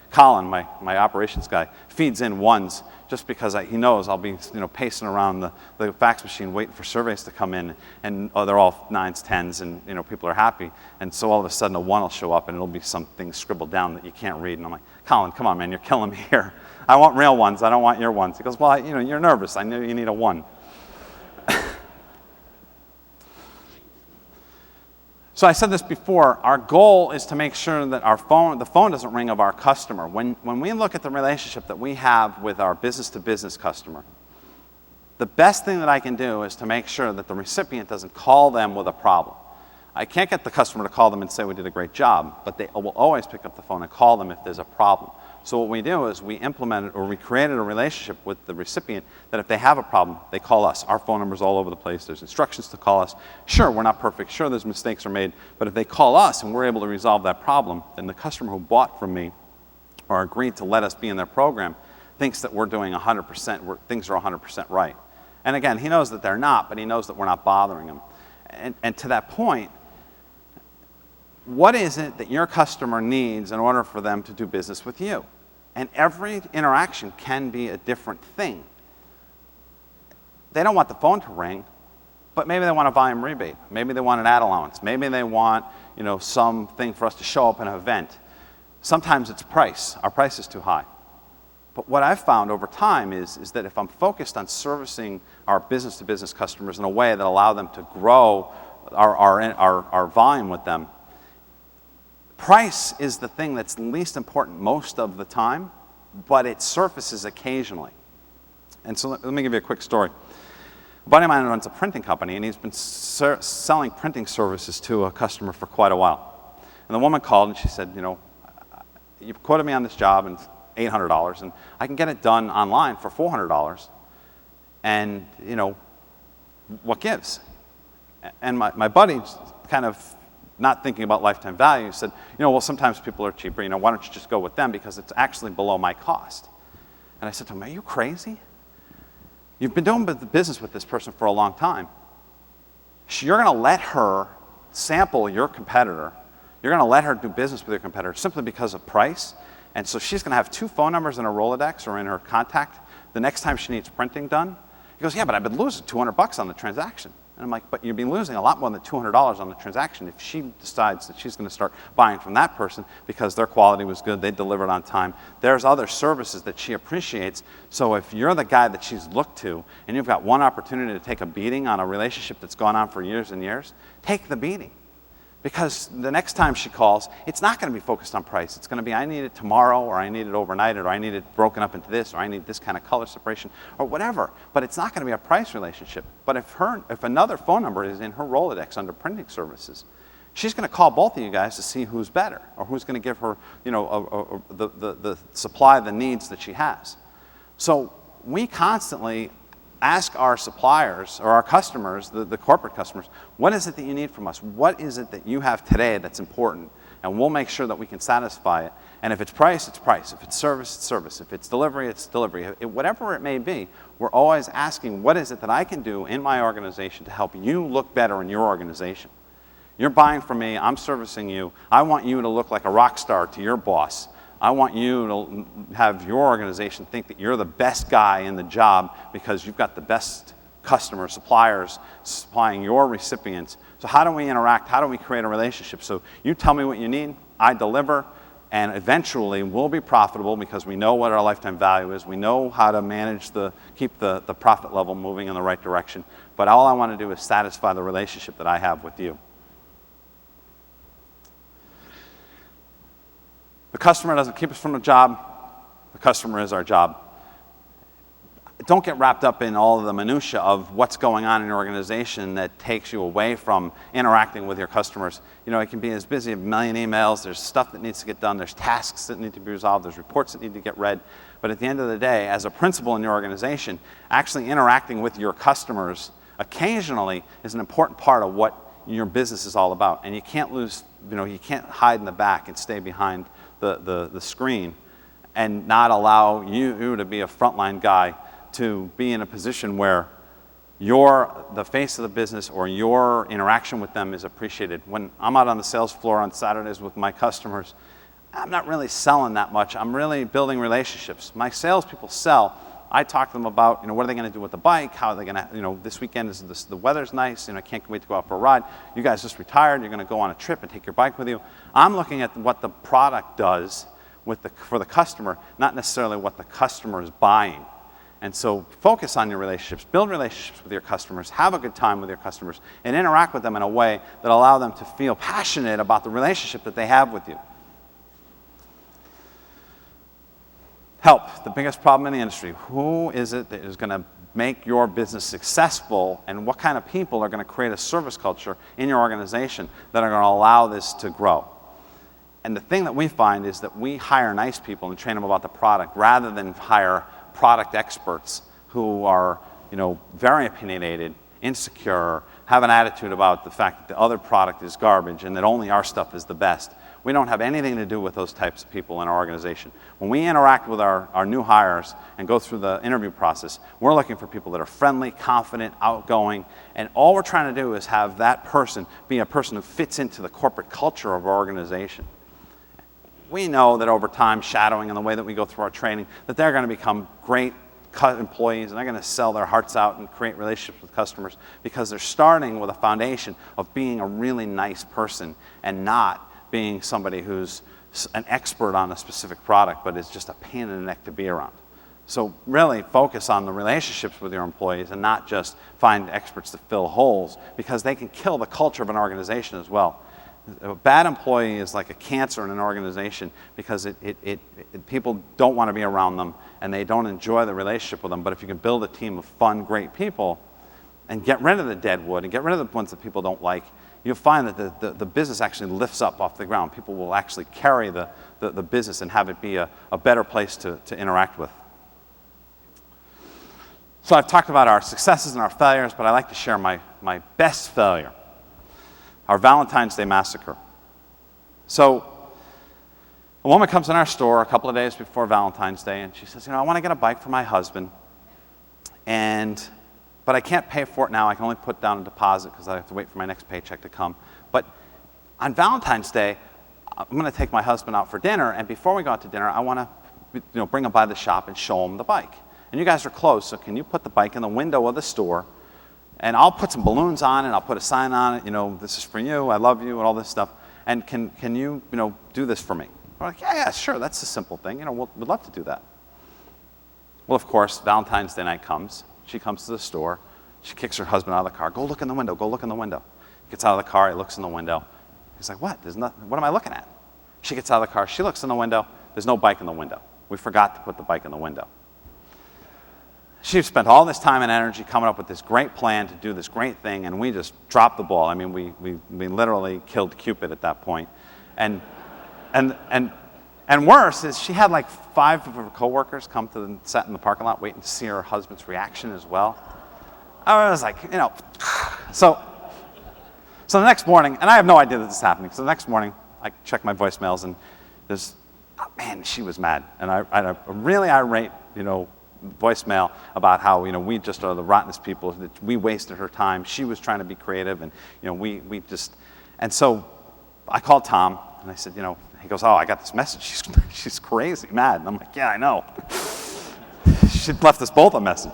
Colin, my operations guy, feeds in ones just because he knows I'll be pacing around the fax machine waiting for surveys to come in, and they're all 9s, 10s, and people are happy. And so all of a sudden a 1 will show up, and it'll be something scribbled down that you can't read. And I'm like, Colin, come on, man, you're killing me here. I want real ones. I don't want your ones. He goes, well, you're nervous. I know you need a 1. So I said this before, our goal is to make sure that the phone doesn't ring of our customer. When we look at the relationship that we have with our business-to-business customer, the best thing that I can do is to make sure that the recipient doesn't call them with a problem. I can't get the customer to call them and say we did a great job, but they will always pick up the phone and call them if there's a problem. So what we do is we created a relationship with the recipient that if they have a problem, they call us. Our phone number's all over the place. There's instructions to call us. Sure, we're not perfect. Sure, there's mistakes are made. But if they call us and we're able to resolve that problem, then the customer who bought from me or agreed to let us be in their program thinks that we're doing 100%, things are 100% right. And again, he knows that they're not, but he knows that we're not bothering him. And to that point, what is it that your customer needs in order for them to do business with you? And every interaction can be a different thing. They don't want the phone to ring, but maybe they want a volume rebate. Maybe they want an ad allowance. Maybe they want, something for us to show up in an event. Sometimes it's price. Our price is too high. But what I've found over time is that if I'm focused on servicing our business-to-business customers in a way that allow them to grow our volume with them, price is the thing that's least important most of the time, but it surfaces occasionally. And so let me give you a quick story. A buddy of mine runs a printing company, and he's been selling printing services to a customer for quite a while. And the woman called, and she said, you quoted me on this job, and it's $800, and I can get it done online for $400, and, what gives? And my buddy kind of, not thinking about lifetime value, said, well, sometimes people are cheaper. Why don't you just go with them because it's actually below my cost? And I said to him, are you crazy? You've been doing business with this person for a long time. You're going to let her sample your competitor. You're going to let her do business with your competitor simply because of price. And so she's going to have 2 phone numbers in her Rolodex or in her contact the next time she needs printing done. He goes, yeah, but I've been losing $200 on the transaction. And I'm like, but you'd be losing a lot more than $200 on the transaction if she decides that she's going to start buying from that person because their quality was good, they delivered on time. There's other services that she appreciates. So if you're the guy that she's looked to and you've got one opportunity to take a beating on a relationship that's gone on for years and years, take the beating. Because the next time she calls, it's not going to be focused on price. It's going to be, I need it tomorrow, or I need it overnight, or I need it broken up into this, or I need this kind of color separation, or whatever. But it's not going to be a price relationship. But if another phone number is in her Rolodex under printing services, she's going to call both of you guys to see who's better, or who's going to give her, the supply the needs that she has. So we constantly ask our suppliers or our customers, the corporate customers, what is it that you need from us? What is it that you have today that's important? And we'll make sure that we can satisfy it. And if it's price, it's price. If it's service, it's service. If it's delivery, it's delivery. Whatever it may be, we're always asking, what is it that I can do in my organization to help you look better in your organization? You're buying from me, I'm servicing you. I want you to look like a rock star to your boss. I want you to have your organization think that you're the best guy in the job because you've got the best customers, suppliers supplying your recipients. So how do we interact? How do we create a relationship? So you tell me what you need, I deliver, and eventually we'll be profitable because we know what our lifetime value is. We know how to manage keep the profit level moving in the right direction. But all I want to do is satisfy the relationship that I have with you. The customer doesn't keep us from a job. The customer is our job. Don't get wrapped up in all of the minutia of what's going on in your organization that takes you away from interacting with your customers. It can be as busy as a million emails. There's stuff that needs to get done. There's tasks that need to be resolved. There's reports that need to get read. But at the end of the day, as a principal in your organization, actually interacting with your customers occasionally is an important part of what your business is all about. And you can't you can't hide in the back and stay behind the screen and not allow you to be a frontline guy to be in a position where you're the face of the business or your interaction with them is appreciated. When I'm out on the sales floor on Saturdays with my customers, I'm not really selling that much. I'm really building relationships. My salespeople sell. I talk to them about, what are they going to do with the bike? How are they going to, this weekend the weather's nice. I can't wait to go out for a ride. You guys just retired. You're going to go on a trip and take your bike with you. I'm looking at what the product does for the customer, not necessarily what the customer is buying. And so focus on your relationships, build relationships with your customers, have a good time with your customers, and interact with them in a way that allow them to feel passionate about the relationship that they have with you. Help, the biggest problem in the industry. Who is it that is going to make your business successful, and what kind of people are going to create a service culture in your organization that are going to allow this to grow? And the thing that we find is that we hire nice people and train them about the product rather than hire product experts who are, very opinionated, insecure, have an attitude about the fact that the other product is garbage and that only our stuff is the best. We don't have anything to do with those types of people in our organization. When we interact with our new hires and go through the interview process, we're looking for people that are friendly, confident, outgoing, and all we're trying to do is have that person be a person who fits into the corporate culture of our organization. We know that over time, shadowing and the way that we go through our training, that they're going to become great employees and they're going to sell their hearts out and create relationships with customers because they're starting with a foundation of being a really nice person and not being somebody who's an expert on a specific product but is just a pain in the neck to be around. So really focus on the relationships with your employees and not just find experts to fill holes, because they can kill the culture of an organization as well. A bad employee is like a cancer in an organization because people don't want to be around them and they don't enjoy the relationship with them. But if you can build a team of fun, great people and get rid of the dead wood and get rid of the ones that people don't like, you'll find that the business actually lifts up off the ground. People will actually carry the business and have it be a better place to interact with. So I've talked about our successes and our failures, but I like to share my best failure. Our Valentine's Day massacre. So a woman comes in our store a couple of days before Valentine's Day and she says, I want to get a bike for my husband, but I can't pay for it now. I can only put down a deposit because I have to wait for my next paycheck to come. But on Valentine's Day, I'm going to take my husband out for dinner, and before we go out to dinner, I want to bring him by the shop and show him the bike. And you guys are close, so can you put the bike in the window of the store? And I'll put some balloons on it, I'll put a sign on it, this is for you, I love you, and all this stuff. And can you, do this for me? We're like, yeah, sure, that's a simple thing. We'd love to do that. Well, of course, Valentine's Day night comes. She comes to the store. She kicks her husband out of the car. Go look in the window, go look in the window. He gets out of the car, he looks in the window. He's like, what? There's nothing. What am I looking at? She gets out of the car, she looks in the window. There's no bike in the window. We forgot to put the bike in the window. She spent all this time and energy coming up with this great plan to do this great thing, and we just dropped the ball. I mean, we literally killed Cupid at that point. And worse is she had like 5 of her coworkers come to sat in the parking lot waiting to see her husband's reaction as well. I was like, So the next morning, and I have no idea that this is happening. So the next morning, I check my voicemails, and she was mad, and I had a really irate, voicemail about how we just are the rottenest people, that we wasted her time. She was trying to be creative, and we just. And so I called Tom and I said, he goes, oh, I got this message. She's crazy mad. And I'm like, yeah, I know. She left us both a message.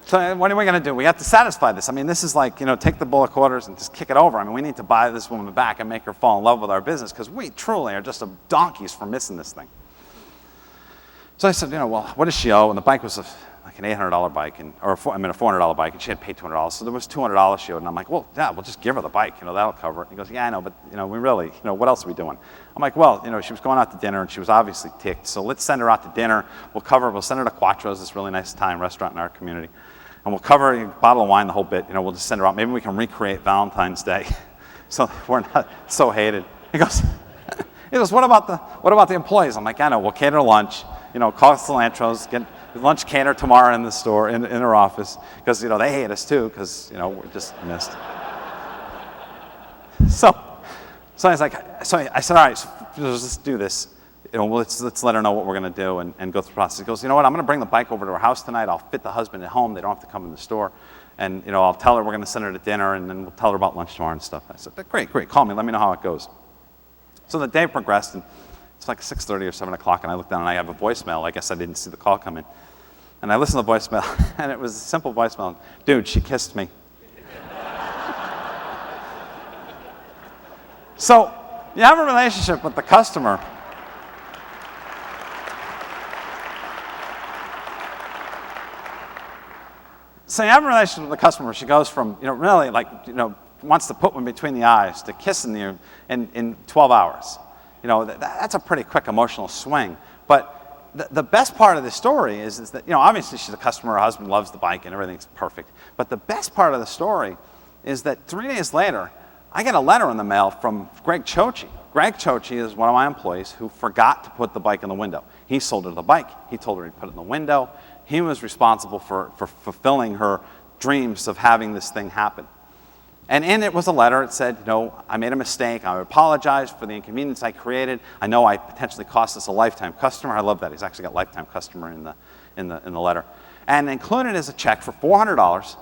So what are we going to do? We have to satisfy this. I mean, this is like, take the bullet quarters and just kick it over. I mean, we need to buy this woman back and make her fall in love with our business, because we truly are just donkeys for missing this thing. So I said, well, what does she owe? And the bike was like an $800 bike, a $400 bike, and she had paid $200. So there was $200 she owed. And I'm like, well, yeah, we'll just give her the bike. That'll cover it. And he goes, yeah, I know, but, we really, what else are we doing? I'm like, well, she was going out to dinner, and she was obviously ticked. So let's send her out to dinner. We'll send her to Quattro's, this really nice Italian restaurant in our community. And we'll cover a bottle of wine, the whole bit. We'll just send her out. Maybe we can recreate Valentine's Day. So we're not so hated. He goes, what about the employees? I'm like, I know, we'll cater lunch. Call Cilantro's, get lunch catered tomorrow in the store, in her office, because, they hate us too, because, we're just missed. So I was like, I said, all right, let's do this. Let's let her know what we're going to do and go through the process. He goes, you know what, I'm going to bring the bike over to her house tonight. I'll fit the husband at home. They don't have to come in the store. And, I'll tell her we're going to send her to dinner, and then we'll tell her about lunch tomorrow and stuff. I said, great, call me. Let me know how it goes. So the day progressed, and it's like 6:30 or 7 o'clock, and I look down, and I have a voicemail. I guess I didn't see the call come in. And I listened to the voicemail, and it was a simple voicemail. Dude, she kissed me. So you have a relationship with the customer. So you have a relationship with the customer. She goes from, really wants to put one between the eyes to kissing you in 12 hours. That's a pretty quick emotional swing. But the best part of the story is that, obviously she's a customer, her husband loves the bike and everything's perfect. But the best part of the story is that 3 days later, I get a letter in the mail from Greg Chochi. Greg Chochi is one of my employees who forgot to put the bike in the window. He sold her the bike. He told her he'd put it in the window. He was responsible for fulfilling her dreams of having this thing happen. And in it was a letter. It said, I made a mistake. I apologize for the inconvenience I created. I know I potentially cost us a lifetime customer. I love that. He's actually got lifetime customer in the letter. And included is a check for $400,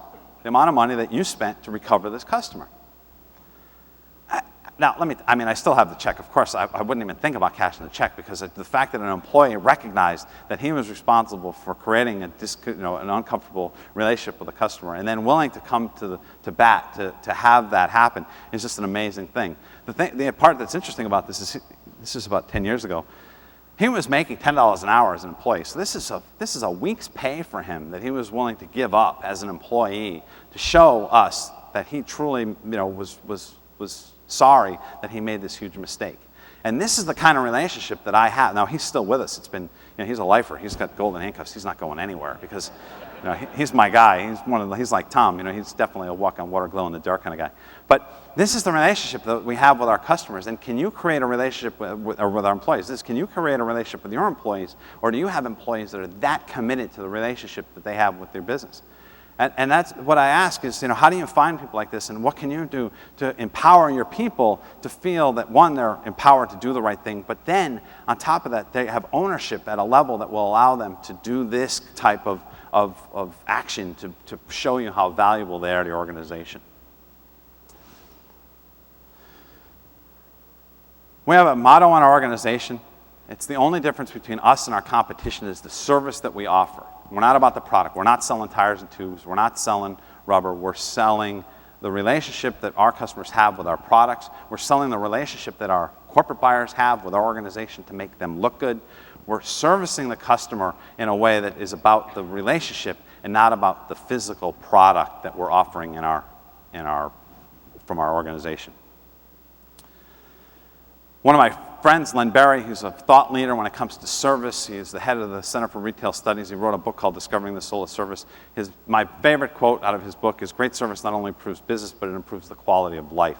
the amount of money that you spent to recover this customer. Now, I still have the check. Of course, I wouldn't even think about cashing the check because the fact that an employee recognized that he was responsible for creating an uncomfortable relationship with a customer and then willing to come to bat to have that happen is just an amazing thing. The part that's interesting about this is about 10 years ago. He was making $10 an hour as an employee. So this is a week's pay for him that he was willing to give up as an employee to show us that he truly was sorry that he made this huge mistake. And this is the kind of relationship that I have. Now, he's still with us. It's been, he's a lifer. He's got golden handcuffs. He's not going anywhere because, he's my guy. He's like Tom. He's definitely a walk on water, glow in the dark kind of guy. But this is the relationship that we have with our customers. And can you create a relationship with our employees? Can you create a relationship with your employees, or do you have employees that are that committed to the relationship that they have with their business? And that's what I ask is, how do you find people like this, and what can you do to empower your people to feel that, one, they're empowered to do the right thing, but then, on top of that, they have ownership at a level that will allow them to do this type of action to show you how valuable they are to your organization. We have a motto on our organization. It's the only difference between us and our competition is the service that we offer. We're not about the product. We're not selling tires and tubes. We're not selling rubber. We're selling the relationship that our customers have with our products. We're selling the relationship that our corporate buyers have with our organization to make them look good. We're servicing the customer in a way that is about the relationship and not about the physical product that we're offering from our organization. One of my friends, Len Berry, who's a thought leader when it comes to service. He's the head of the Center for Retail Studies. He wrote a book called Discovering the Soul of Service. My favorite quote out of his book is, "Great service not only improves business, but it improves the quality of life."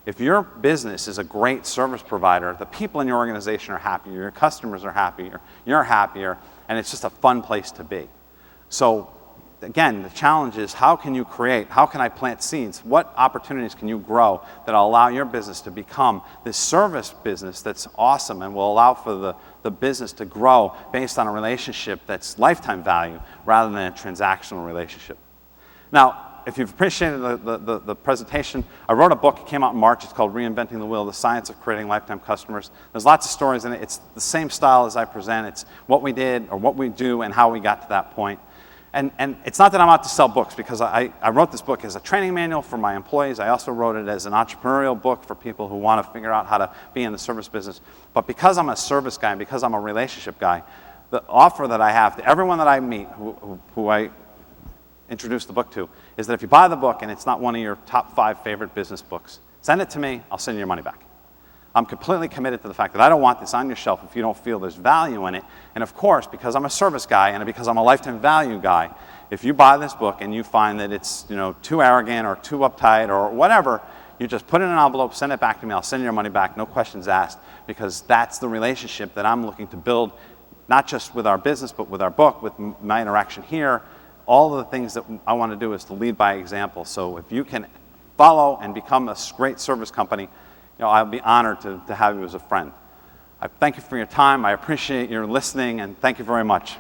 If your business is a great service provider, the people in your organization are happier, your customers are happier, you're happier, and it's just a fun place to be. So again, the challenge is how can I plant seeds? What opportunities can you grow that will allow your business to become this service business that's awesome and will allow for the business to grow based on a relationship that's lifetime value rather than a transactional relationship. Now, if you've appreciated the presentation, I wrote a book. It came out in March. It's called Reinventing the Wheel, The Science of Creating Lifetime Customers. There's lots of stories in it. It's the same style as I present. It's what we did or what we do and how we got to that point. And it's not that I'm out to sell books, because I wrote this book as a training manual for my employees. I also wrote it as an entrepreneurial book for people who want to figure out how to be in the service business. But because I'm a service guy and because I'm a relationship guy, the offer that I have to everyone that I meet who I introduce the book to is that if you buy the book and it's not one of your top 5 favorite business books, send it to me. I'll send you your money back. I'm completely committed to the fact that I don't want this on your shelf if you don't feel there's value in it. And of course, because I'm a service guy and because I'm a lifetime value guy, if you buy this book and you find that it's too arrogant or too uptight or whatever, you just put it in an envelope, send it back to me. I'll send you your money back, no questions asked, because that's the relationship that I'm looking to build, not just with our business, but with our book, with my interaction here. All of the things that I want to do is to lead by example. So if you can follow and become a great service company, I'll be honored to have you as a friend. I thank you for your time. I appreciate your listening, and thank you very much.